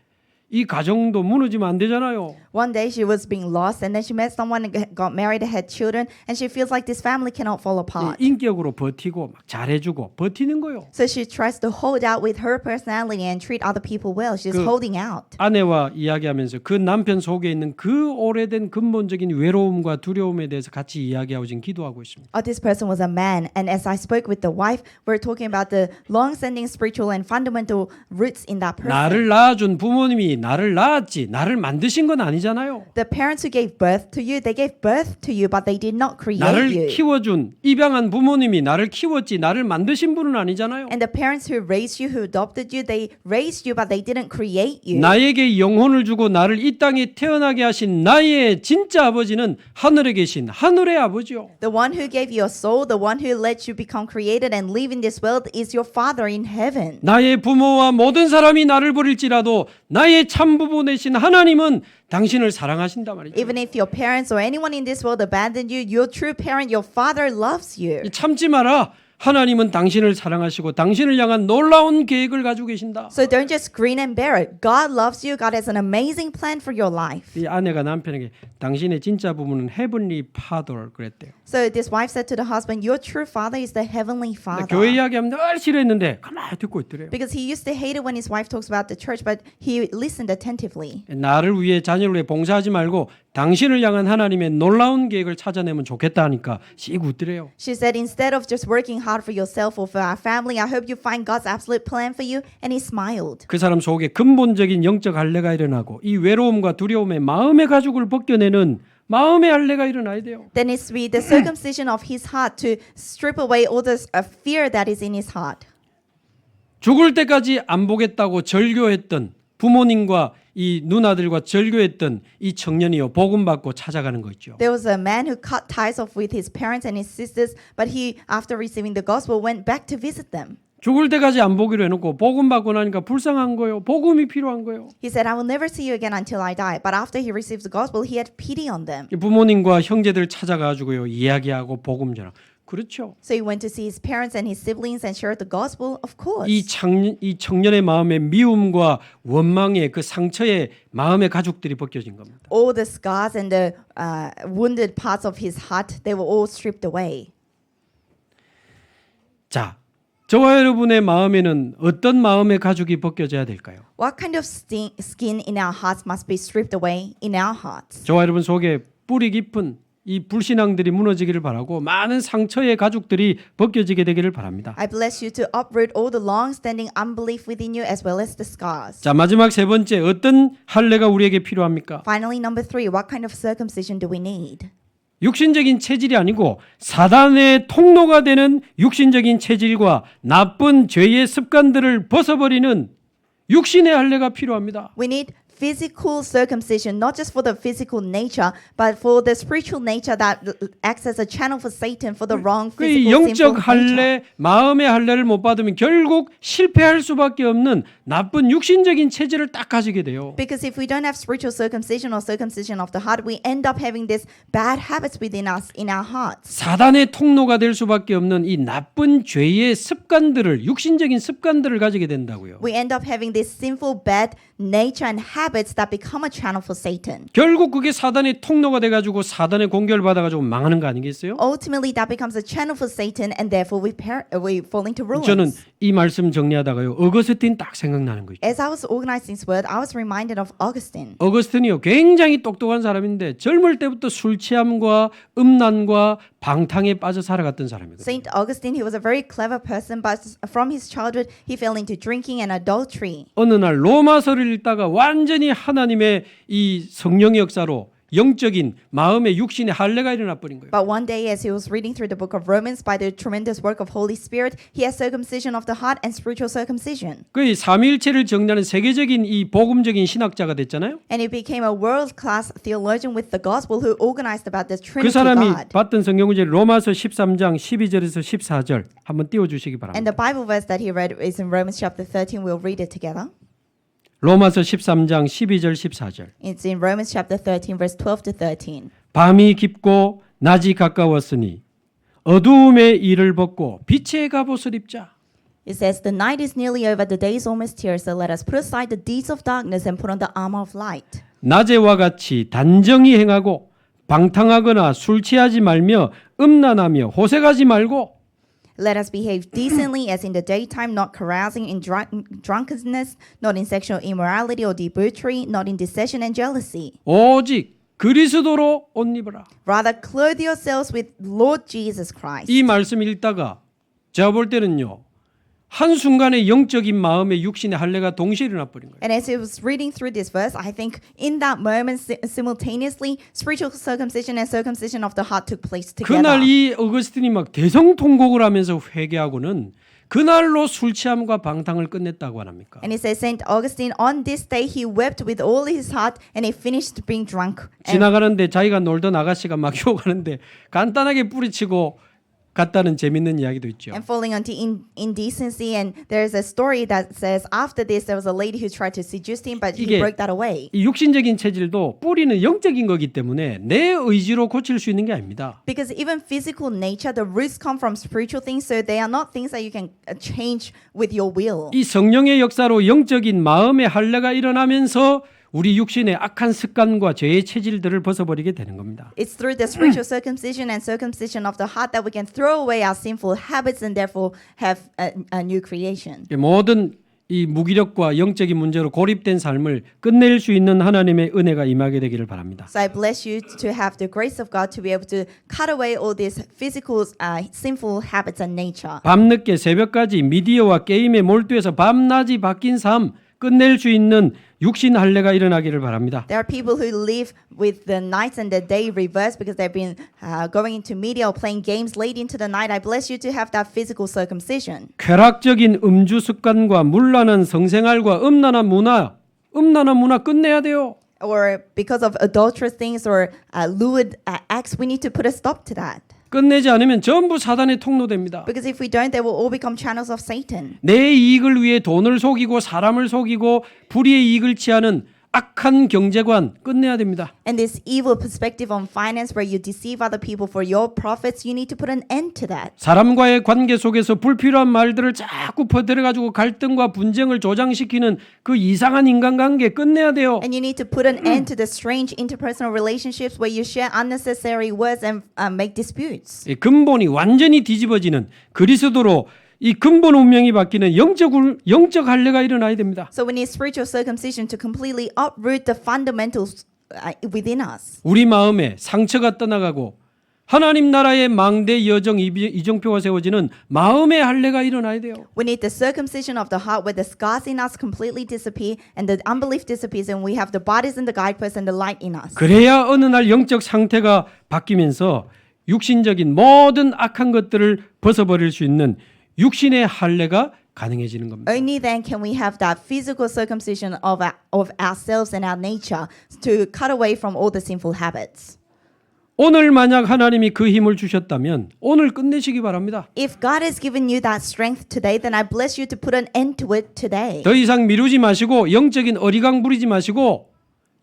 이 가정도 무너지면 안 되잖아요. One day she was being lost and then she met someone and got married and had children and she feels like this family cannot fall apart. 인격으로 버티고 막 잘해주고 버티는 거요. So she tries to hold out with her personality and treat other people well. She's holding out. 아내와 이야기하면서 그 남편 속에 있는 그 오래된 근본적인 외로움과 두려움에 대해서 같이 이야기하고 지금 기도하고 있습니다. This person was a man, and as I spoke with the wife, we're talking about the long-standing spiritual and fundamental roots in that person. 나를 낳아준 부모님이 나를 낳았지 나를 만드신 건 아니잖아요. The parents who gave birth to you, they gave birth to you, but they did not create 나를 you. 키워준 입양한 부모님이 나를 키웠지 나를 만드신 분은 아니잖아요. And the parents who raised you, who adopted you, they raised you, but they didn't create you. 나에게 영혼을 주고 나를 이 땅에 태어나게 하신 나의 진짜 아버지는 하늘에 계신 하늘의 아버지요. The one who gave you a soul, the one who let you become created and live in this world is your Father in heaven. 나의 부모와 모든 사람이 나를 버릴지라도 나의 참 부모 되신 하나님은 당신을 사랑하신다 말이죠. Even if your parents or anyone in this world abandoned you, your true parent, your Father loves you. 참지 마라. 하나님은 당신을 사랑하시고 당신을 향한 놀라운 계획을 가지고 계신다. So don't just grin and bear it. God loves you. God has an amazing plan for your life. 이 아내가 남편에게 당신의 진짜 부모는 헤븐리 파더 그랬대요. So this wife said to the husband, your true father is the heavenly father. 교회 이야기하면 늘 싫어했는데 가만히 듣고 있더래요. Because he used to hate it when his wife talks about the church, but he listened attentively. 나를 위해 자녀를 위해 봉사하지 말고 당신을 향한 하나님의 놀라운 계획을 찾아내면 좋겠다 하니까 씩 웃더래요. She said, instead of just working hard for yourself or for our family, I hope you find God's absolute plan for you. And he smiled. 그 사람 속에 근본적인 영적 할례가 일어나고 이 외로움과 두려움의 마음의 가죽을 벗겨내는 마음의 할례가 일어나야 돼요. Then it's to be the circumcision of his heart to strip away all the fear that is in his heart. 죽을 때까지 안 보겠다고 절교했던 부모님과 이 누나들과 절교했던 이 청년이요 복음 받고 찾아가는 거 있죠. There was a man who cut ties off with his parents and his sisters, but he, after receiving the gospel, went back to visit them. 죽을 때까지 안 보기로 해놓고 복음 받고 나니까 불쌍한 거예요. 복음이 필요한 거예요. He said, I will never see you again until I die. But after he received the gospel, he had pity on them. 부모님과 형제들 찾아가지고요 이야기하고 복음 전하. 그렇죠. So he went to see his parents and his siblings and shared the gospel, of course. 이 청년의 마음의 미움과 원망의 그 상처의 마음의 가죽들이 벗겨진 겁니다. All the scars and the wounded parts of his heart, they were all stripped away. 자, 저와 여러분의 마음에는 어떤 마음의 가죽이 벗겨져야 될까요? What kind of skin in our hearts must be stripped away in our hearts? 저와 여러분 속에 뿌리 깊은 이 불신앙들이 무너지기를 바라고 많은 상처의 가죽들이 벗겨지게 되기를 바랍니다. I bless you to uproot all the long-standing unbelief within you as well as the scars. 자, 마지막 세 번째 어떤 할례가 우리에게 필요합니까? Finally, number 3, what kind of circumcision do we need? 육신적인 체질이 아니고 사단의 통로가 되는 육신적인 체질과 나쁜 죄의 습관들을 벗어버리는 육신의 할례가 필요합니다. We need physical circumcision, not just for the physical nature, but for the spiritual nature that acts as a channel for Satan for the wrong 그 physical sinful 영적 nature. 할례, 마음의 할례를 못 받으면 결국 실패할 수밖에 없는 나쁜 육신적인 체질을 딱 가지게 돼요. Because if we don't have spiritual circumcision or circumcision of the heart, we end up having these bad habits within us, in our hearts. 사단의 통로가 될 수밖에 없는 이 나쁜 죄의 습관들을 육신적인 습관들을 가지게 된다고요. We end up having this sinful bad nature and habits that become a channel for Satan. 결국 그게 사단의 통로가 돼가지고 사단의 공격을 받아가지고 망하는 거 아니겠어요? Ultimately, that becomes a channel for Satan, and therefore we fall into ruins. 저는 이 말씀 정리하다가요 어거스틴 딱 생각나는 거 있죠. As I was organizing this word, I was reminded of Augustine. 어거스틴이요 굉장히 똑똑한 사람인데 젊을 때부터 술 취함과 음란과 방탕에 빠져 살아갔던 사람이거든요. Saint Augustine, he was a very clever person, but from his childhood, he fell into drinking and adultery. 어느 날 로마서를 읽다가 완전히 하나님의 이 성령의 역사로 영적인 마음의 육신의 할례가 일어나 버린 거예요. But one day, as he was reading through the book of Romans, by the tremendous work of Holy Spirit, he has circumcision of the heart and spiritual circumcision. 그 삼위일체를 정리하는 세계적인 이 복음적인 신학자가 됐잖아요. And he became a world-class theologian with the gospel who organized about the 그 Trinity 사람이 God. 봤던 성경구절 로마서 13장 12절에서 14절 한번 띄워주시기 And 바랍니다. the Bible verse that he read is in Romans chapter 13. We'll read it together. 로마서 13장 12절 14절. It's in Romans chapter 13, verse 12 to 13. 밤이 깊고 낮이 가까웠으니 어두움의 일을 벗고 빛의 갑옷을 입자. It says, the night is nearly over, the day is almost here, so let us put aside the deeds of darkness and put on the armor of light. 낮에와 같이 단정히 행하고 방탕하거나 술 취하지 말며 음란하며 호색하지 말고 Let us behave decently as in the daytime, not carousing in drunkenness, not in sexual immorality or debauchery, not in dissension and jealousy. 오직 그리스도로 옷 입으라. Rather, clothe yourselves with Lord Jesus Christ. 이 말씀 읽다가 제가 볼 때는요. 한순간에 영적인 마음의 육신의 할례가 동시에 일어나 버린 거예요. And as I was reading through this verse, I think in that moment simultaneously spiritual circumcision and circumcision of the heart took place together. 그날 이 어거스틴이 막 대성통곡을 하면서 회개하고는 그날로 술 취함과 방탕을 끝냈다고 합니까? And it says Saint Augustine on this day he wept with all his heart and he finished being drunk. 지나가는데 자기가 놀던 아가씨가 막 욕하는데 간단하게 뿌리치고 갔다는 재밌는 이야기도 있죠. And falling onto indecency. And there's a story that says after this there was a lady who tried to seduce him, but he 이게 broke that away. 이 육신적인 체질도 뿌리는 영적인 거기 때문에 내 의지로 고칠 수 있는 게 아닙니다. Because even physical nature, the roots come from spiritual things, so they are not things that you can change with your will. 이 성령의 역사로 영적인 마음의 할례가 일어나면서 우리 육신의 악한 습관과 죄의 체질들을 벗어버리게 되는 겁니다. It's through the spiritual circumcision and circumcision of the heart that we can throw away our sinful habits and therefore have a new creation. 모든 이 무기력과 영적인 문제로 고립된 삶을 끝낼 수 있는 하나님의 은혜가 임하게 되기를 바랍니다. So I bless you to have the grace of God to be able to cut away all these physical sinful habits and nature. 밤늦게 새벽까지 미디어와 게임에 몰두해서 밤낮이 바뀐 삶 끝낼 수 있는 육신 할례가 일어나기를 바랍니다. There are people who live with the nights and the day reversed because they've been going into media or playing games late into the night. I bless you to have that physical circumcision. 쾌락적인 음주 습관과 문란한 성생활과 음란한 문화 끝내야 돼요. Or because of adulterous things or lewd acts, we need to put a stop to that. 끝내지 않으면 전부 사단의 통로됩니다. Because if we don't, they will all become channels of Satan. 내 이익을 위해 돈을 속이고 사람을 속이고 불의의 이익을 취하는 악한 경제관 끝내야 됩니다. And this evil perspective on finance where you deceive other people for your profits, you need to put an end to that. 사람과의 관계 속에서 불필요한 말들을 자꾸 퍼뜨려가지고 갈등과 분쟁을 조장시키는 그 이상한 인간관계 끝내야 돼요. And you need to put an end to the strange interpersonal relationships where you share unnecessary words and make disputes. 이 근본이 완전히 뒤집어지는 그리스도로 이 근본 운명이 바뀌는 영적 할례가 일어나야 됩니다. So we need spiritual circumcision to completely uproot the fundamentals within us. 우리 마음에 상처가 떠나가고 하나님 나라의 망대 여정 이정표가 세워지는 마음의 할례가 일어나야 돼요. We need the circumcision of the heart where the scars in us completely disappear and the unbelief disappears and we have the bodies and the guideposts and the light in us. 그래야 어느 날 영적 상태가 바뀌면서 육신적인 모든 악한 것들을 벗어버릴 수 있는 육신의 할례가 가능해지는 겁니다. Only then can we have that physical circumcision of ourselves and our nature to cut away from all the sinful habits. 오늘 만약 하나님이 그 힘을 주셨다면 오늘 끝내시기 바랍니다. If God has given you that strength today, then I bless you to put an end to it today. 더 이상 미루지 마시고 영적인 어리광 부리지 마시고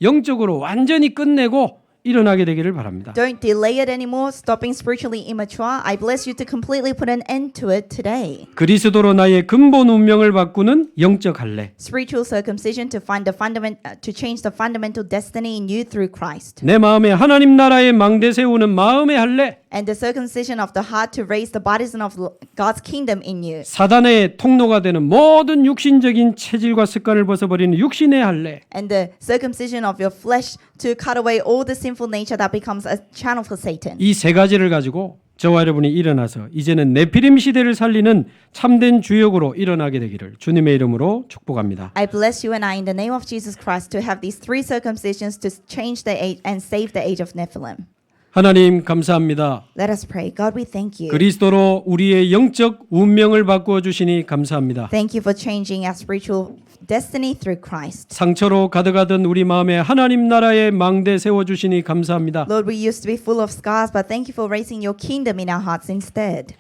영적으로 완전히 끝내고 일어나게 되기를 바랍니다. Don't delay it anymore, stopping spiritually immature. I bless you to completely put an end to it today. 그리스도로 나의 근본 운명을 바꾸는 영적 할례. Spiritual circumcision to find the to change the fundamental destiny in you through Christ. 내 마음에 하나님 나라의 망대 세우는 마음의 할례. And the circumcision of the heart to raise the bodies of God's kingdom in you. 사단의 통로가 되는 모든 육신적인 체질과 습관을 벗어버리는 육신의 할례. And the circumcision of your flesh to cut away all the sinful nature that becomes a channel for Satan. 이 세 가지를 가지고 저와 여러분이 일어나서 이제는 네피림 시대를 살리는 참된 주역으로 일어나게 되기를 주님의 이름으로 축복합니다. I bless you and I in the name of Jesus Christ to have these three circumcisions to change the age and save the age of Nephilim. 하나님 감사합니다. Let us pray. God, we thank you. 그리스도로 우리의 영적 운명을 바꾸어 주시니 감사합니다. Thank you for changing our spiritual destiny through Christ. 상처로 가득하던 우리 마음에 하나님 나라의 망대 세워 주시니 감사합니다. Lord, we used to be full of scars, but thank you for raising your kingdom in our hearts instead.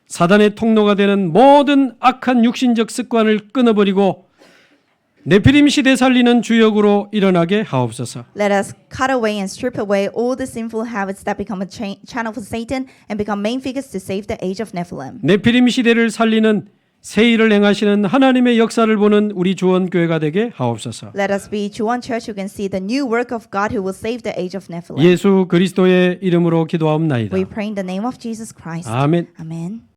사단의 통로가 되는 모든 악한 육신적 습관을 끊어버리고 네피림 시대 살리는 주역으로 일어나게 하옵소서. Let us cut away and strip away all the sinful habits that become a channel for Satan and become main figures to save the age of Nephilim. 네피림 시대를 살리는 새 일을 행하시는 하나님의 역사를 보는 우리 주원교회가 되게 하옵소서. Let us be Juwon Church who can see the new work of God who will save the age of Nephilim. 예수 그리스도의 이름으로 기도하옵나이다. We pray in the name of Jesus Christ. 아멘. Amen.